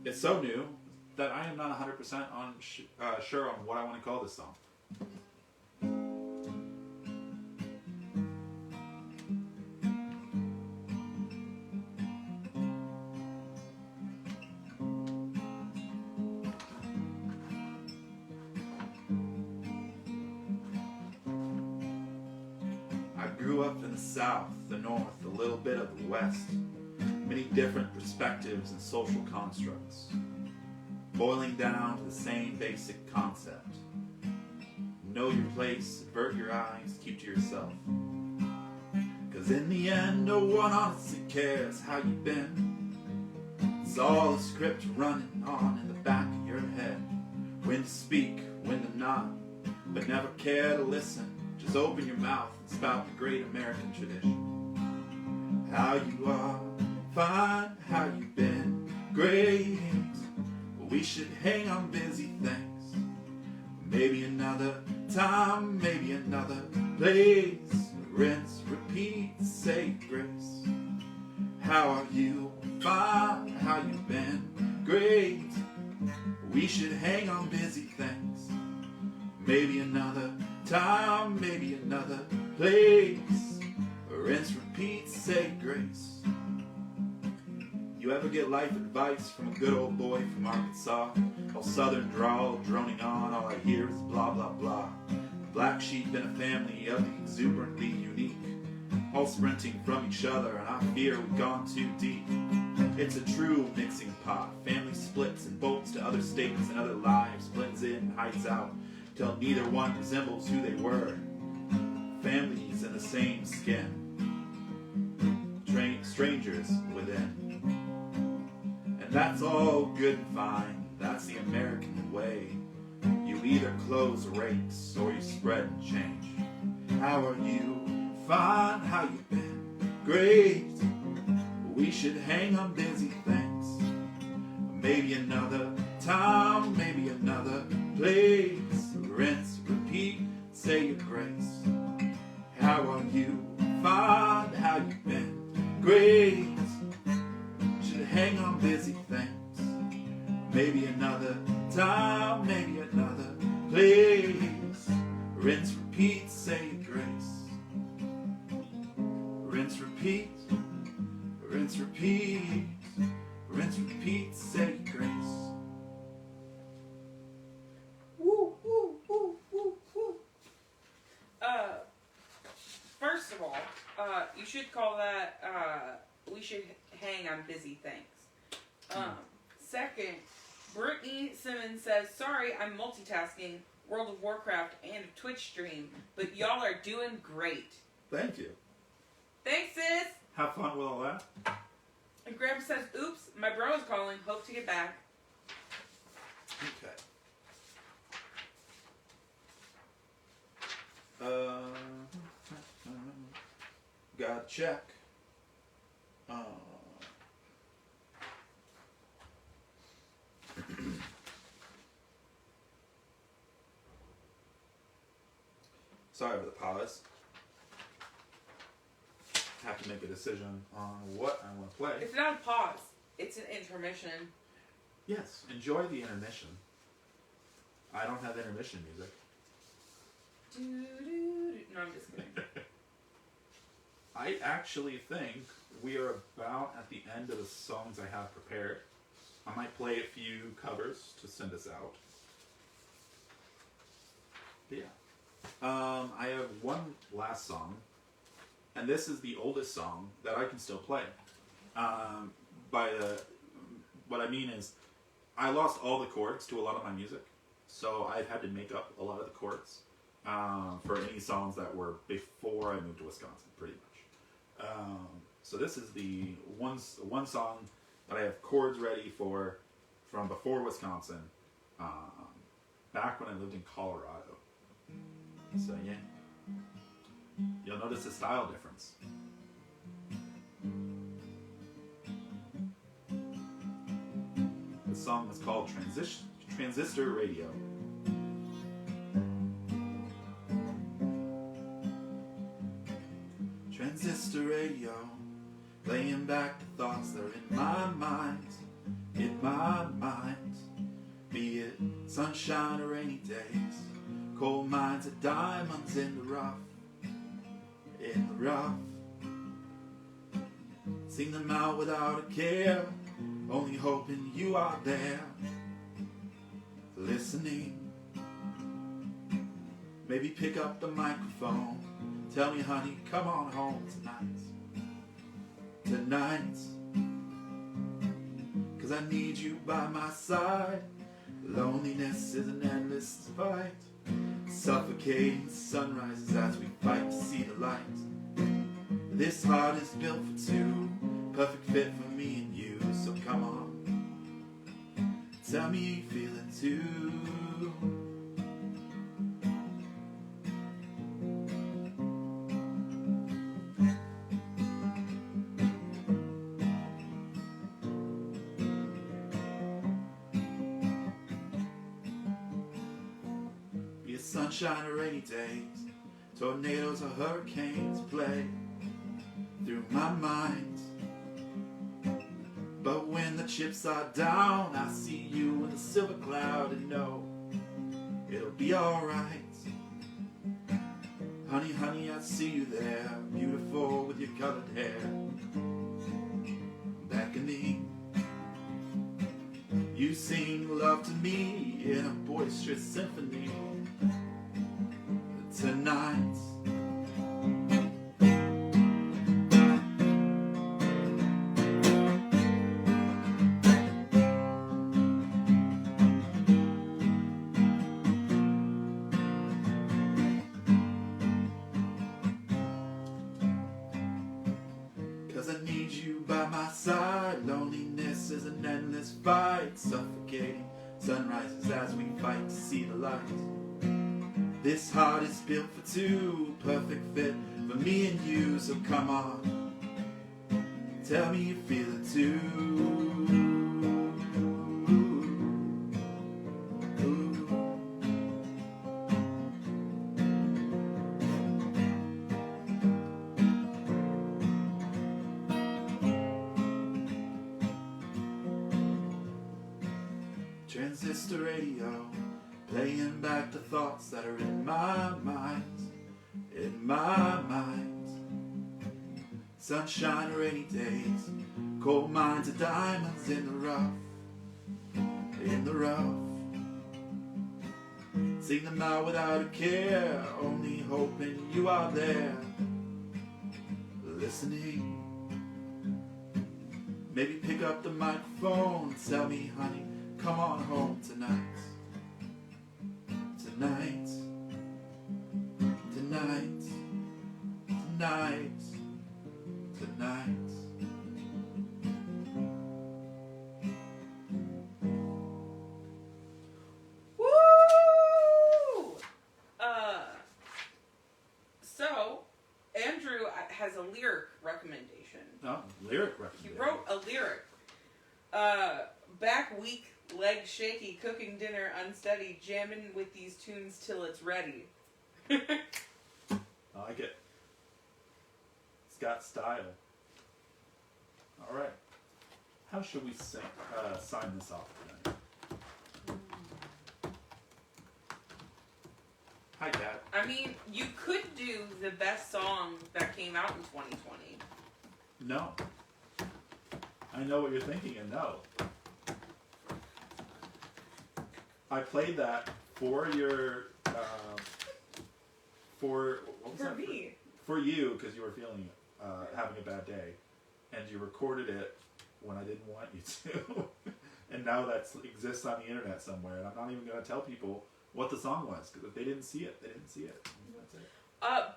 It's so new that I am not 100% sure on what I want to call this song. I grew up in the South, the North, a little bit of the West. Many different perspectives and social constructs, boiling down to the same basic concept. Know your place, avert your eyes, keep to yourself. Cause in the end, no one honestly cares how you've been. It's all a script running on in the back of your head. When to speak, when to nod, but never care to listen. Just open your mouth and spout the great American tradition. How you are, fine, how you been, great. We should hang on busy things. Maybe another time, maybe another place. Rinse, repeat, say grace. How are you, fine, how you been, great. We should hang on busy things. Maybe another time, maybe another place. Rinse, repeat, say grace. You ever get life advice from a good old boy from Arkansas? All southern drawl, droning on, all I hear is blah, blah, blah. Black sheep in a family of the exuberantly unique, all sprinting from each other, and I fear we've gone too deep. It's a true mixing pot. Family splits and bolts to other states and other lives, blends in and hides out, till neither one resembles who they were. Families in the same skin, strangers within. And that's all good and fine. That's the American way. You either close rakes or you spread and change. How are you? Fine. How you been? Great. We should hang on busy things. Maybe another time, maybe another place. Rinse, repeat, say your grace. How are you? Fine. How you been? Great. Should hang on busy things. Maybe another time, maybe another place. Rinse, repeat, say your grace. Rinse, repeat, rinse, repeat, rinse, repeat, say your grace. Woo, woo, woo, woo, woo. First of all, you should call that, we should hang on busy things. Second, Brittany Simmons says, sorry, I'm multitasking World of Warcraft and a Twitch stream, but y'all are doing great. Thank you. Thanks, sis. Have fun with all that. And Graham says, oops, my bro is calling. Hope to get back. Okay. Gotta check. Sorry for the pause. Have to make a decision on what I want to play. It's not a pause. It's an intermission. Yes, enjoy the intermission. I don't have intermission music. No, I'm just kidding. I actually think we are about at the end of the songs I have prepared. I might play a few covers to send us out. But yeah. I have one last song, and this is the oldest song that I can still play. What I mean is, I lost all the chords to a lot of my music, so I've had to make up a lot of the chords for any songs that were before I moved to Wisconsin, pretty much. So this is the one song that I have chords ready for from before Wisconsin, back when I lived in Colorado. So yeah, you'll notice a style difference. The song is called Transistor Radio. Transistor radio, playing back the thoughts that are in my mind, be it sunshine or rainy days, coal mines of diamonds in the rough, sing them out without a care, only hoping you are there, listening. Maybe pick up the microphone, tell me honey, come on home tonight, 'cause I need you by my side. Loneliness is an endless fight, suffocating sunrises as we fight to see the light. This heart is built for two, perfect fit for me and you, so come on, tell me you feel it too. it's sunshine or rainy days, tornadoes or hurricanes play through my mind. But when the chips are down, I see you in the silver cloud and know it'll be alright. Honey, honey, I see you there, beautiful with your colored hair, beckoning. You sing love to me in a boisterous symphony tonight. 'Cause I need you by my side. Loneliness is an endless fight, suffocating sunrises as we fight to see the light. This heart is built for two, perfect fit for me and you. So come on, tell me you feel it too. Transistor radio, playing back the thoughts that are in my mind, in my mind. Sunshine or rainy days, coal mines of diamonds in the rough, in the rough. Sing them out without a care, only hoping you are there, listening. Maybe pick up the microphone, tell me, honey, come on home tonight, tonight, tonight, tonight, tonight. Woo! So Andrew has a lyric recommendation. Oh, lyric He recommendation. wrote a lyric. Back week, legs shaky, cooking dinner unsteady, jamming with these tunes till it's ready. I like it. It's got style. All right. How should we sign this off tonight? Hi, Kat. I mean, you could do the best song that came out in 2020. No. I know what you're thinking, and no. I played that for your, what was For that? me. For you, because you were feeling, having a bad day, and you recorded it when I didn't want you to, and now that exists on the internet somewhere, and I'm not even going to tell people what the song was, because if they didn't see it, they didn't see it. That's it.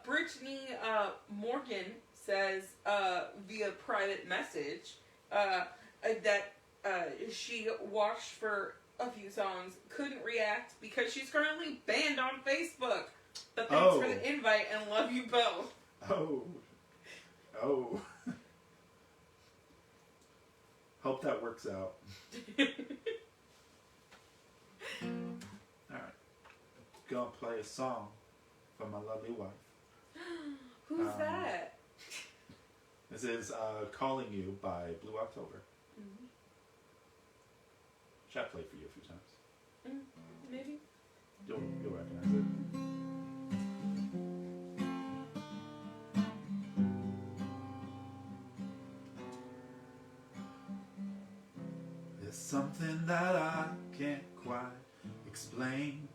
Brittany Morgan says via private message that she watched for a few songs, couldn't react because she's currently banned on Facebook. But thanks for the invite and love you both. Oh. Hope that works out. Alright. Gonna play a song for my lovely wife. Who's that? This is Calling You by Blue October. Mm-hmm. Should I play for you a few times? Maybe. You'll recognize it. There's something that I can't quite explain.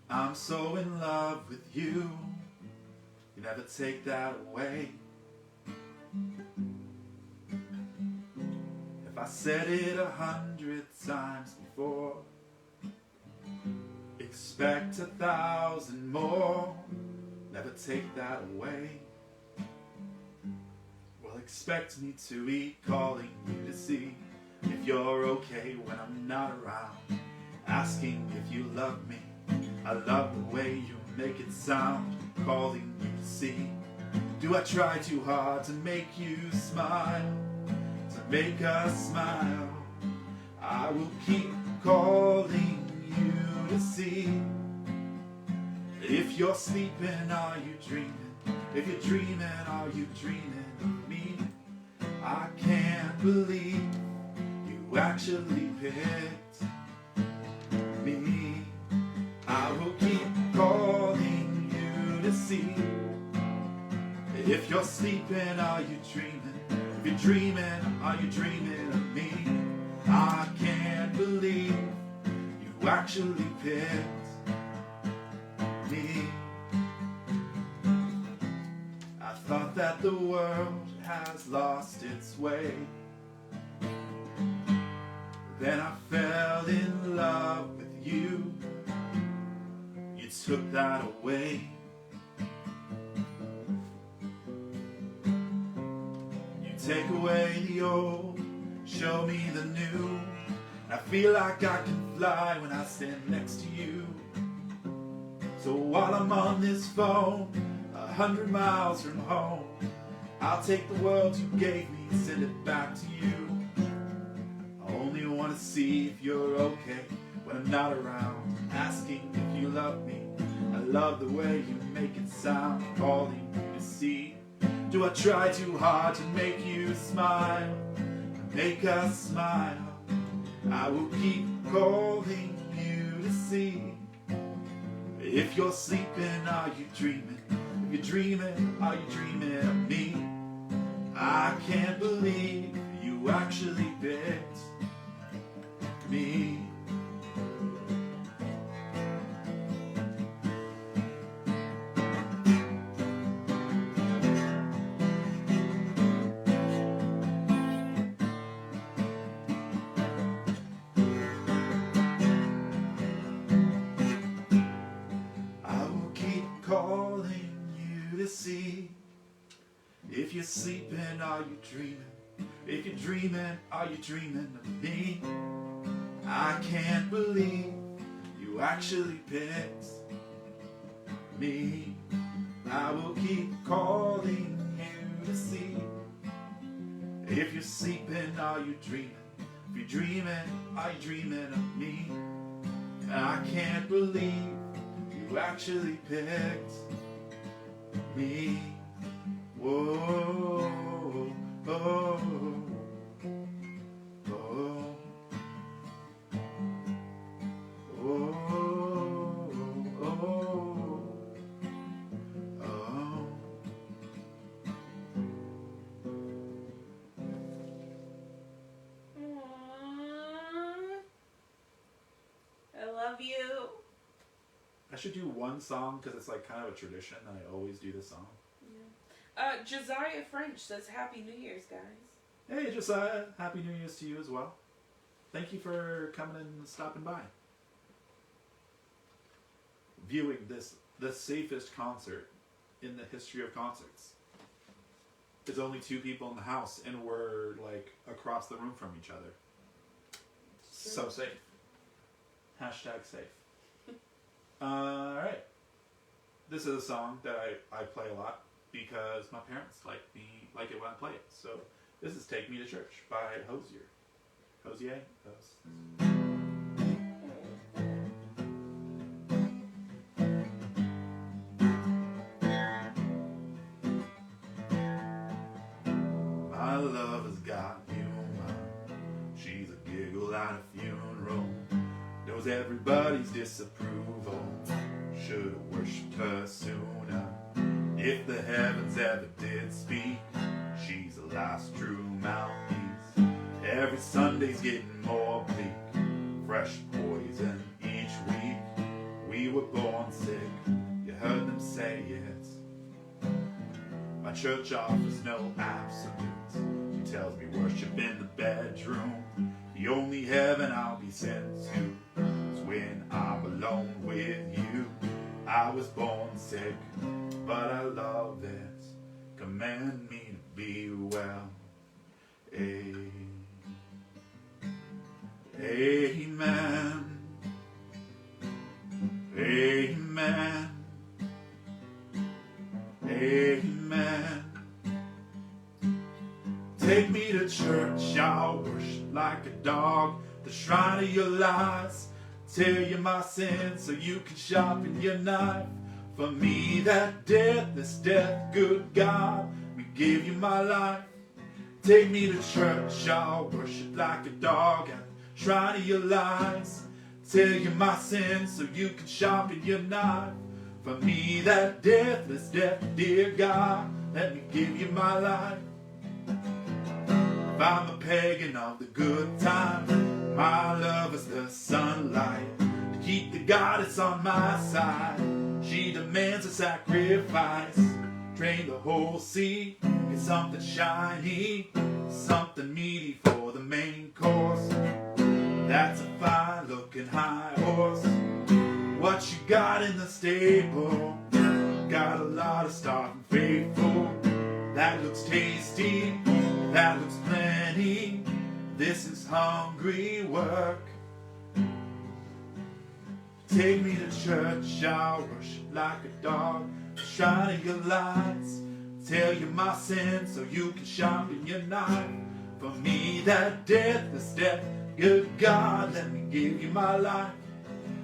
I'm so in love with you. You never take that away. If I said it 100 times before, expect 1,000 more. Never take that away. Well, expect me to be calling you to see if you're okay when I'm not around, asking if you love me. I love the way you make it sound, calling you to see. Do I try too hard to make you smile, to make us smile? I will keep calling you to see. If you're sleeping, are you dreaming? If you're dreaming, are you dreaming of me? I can't believe you actually picked me. I will keep calling you to see. If you're sleeping, are you dreaming? If you're dreaming, are you dreaming of me? I can't believe you actually picked me. I thought that the world has lost its way. Then I fell in love with you. You took that away. You take away the old, show me the new. I feel like I can fly when I stand next to you. So while I'm on this phone, 100 miles from home, I'll take the world you gave me and send it back to you. I only want to see if you're okay when I'm not around, asking if you love me. I love the way you make it sound, calling you to see. Do I try too hard to make you smile, make us smile? I will keep calling you to see. If you're sleeping, are you dreaming? If you're dreaming, are you dreaming of me? I can't believe you actually picked me. Calling you to see. If you're sleeping, are you dreaming? If you're dreaming, are you dreaming of me? I can't believe you actually picked me. I will keep calling you to see. If you're sleeping, are you dreaming? If you're dreaming, are you dreaming of me? I can't believe you actually picked me. Whoa, oh, oh, oh, oh, oh. I love you. I should do one song because it's like kind of a tradition that I always do this song. Yeah. Josiah French says Happy New Year's, guys. Hey Josiah, Happy New Year's to you as well. Thank you for coming and stopping by. Viewing this, the safest concert in the history of concerts. There's only 2 people in the house and we're like across the room from each other. So safe. Hashtag safe. Alright. This is a song that I play a lot because my parents like it when I play it. So this is Take Me to Church by Hosier. Hosier? My love has got humor. She's a giggle at a funeral. Knows everybody's disapproval. Should've worshipped her sooner. If the heavens ever did speak, she's the last true mouthpiece. Every Sunday's getting more bleak. Fresh poison each week. We were born sick. You heard them say it. My church offers no absolutes. She tells me worship in the bedroom. The only heaven I'll be sent to is when I'm alone with you. I was born sick, but I love it. Command me to be well. Amen. Amen. Amen. Take me to church, I'll worship like a dog. The shrine of your lies. Tell you my sins so you can sharpen your knife. For me that deathless death, good God, we give you my life. Take me to church, I'll worship like a dog at the shrine of your lies. Tell you my sins so you can sharpen your knife. For me that deathless death, dear God, let me give you my life. If I'm a pagan of the good time, my love is the sunlight. To keep the goddess on my side, she demands a sacrifice. Drain the whole sea, get something shiny, something meaty for the main course. That's a fine looking high horse. What you got in the stable? Got a lot of starving faithful. That looks tasty, that looks plenty. This is hungry work. Take me to church, I'll worship like a dog. Shrine of your lights, tell you my sins so you can sharpen your knife. For me that deathless death, good God, let me give you my life.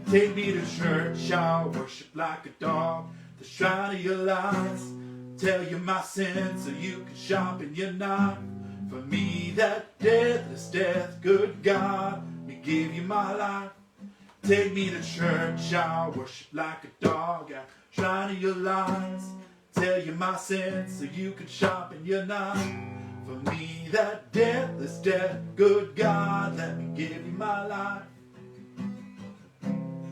Take me to church, I'll worship like a dog. The shrine of your lights, tell you my sins so you can sharpen your knife. For me that deathless death, good God, let me give you my life. Take me to church, I'll worship like a dog at shrine of your lies. Tell you my sins so you can sharpen your knife. For me that deathless death, good God, let me give you my life.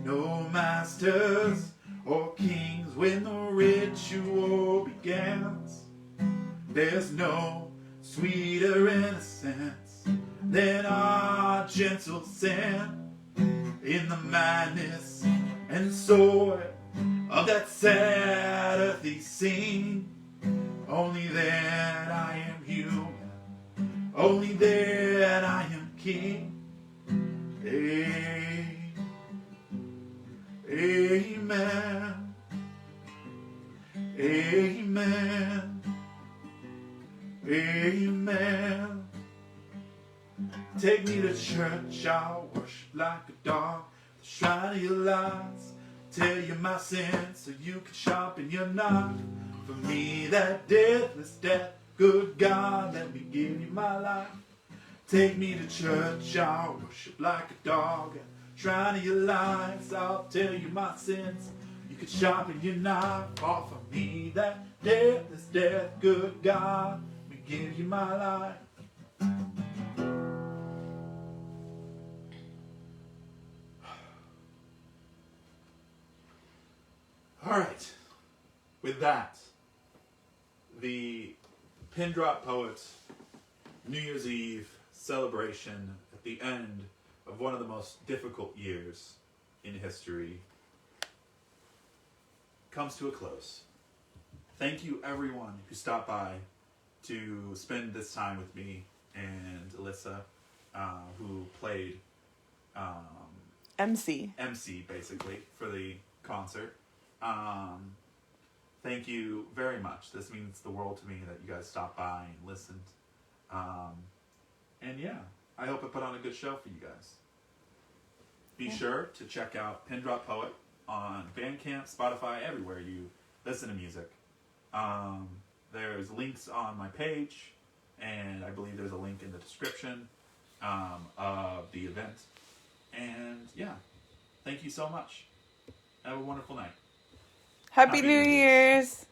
No masters or kings when the ritual begins. There's no sweeter innocence than our gentle sin. In the madness and soil of that sad earthy scene, only then I am human, only then I am king. Amen, amen, amen. Take me to church, I'll worship like a dog. The shrine of your lights, tell you my sins so you can sharpen your knife. For me that deathless death, good God, let me give you my life. Take me to church, I'll worship like a dog. At the shrine of your lights, I'll tell you my sins. You can sharpen your knife. Oh, for me that deathless death, good God, let me give you my life. All right, with that, the Pendrop Poets New Year's Eve celebration at the end of one of the most difficult years in history comes to a close. Thank you everyone who stopped by to spend this time with me and Alyssa, who played MC basically for the concert. Thank you very much. This means the world to me that you guys stopped by and listened. And yeah, I hope I put on a good show for you guys. Be sure to check out Pendrop Poet on Bandcamp, Spotify, everywhere you listen to music. There's links on my page, and I believe there's a link in the description of the event. And yeah, thank you so much. Have a wonderful night. Happy New Year's.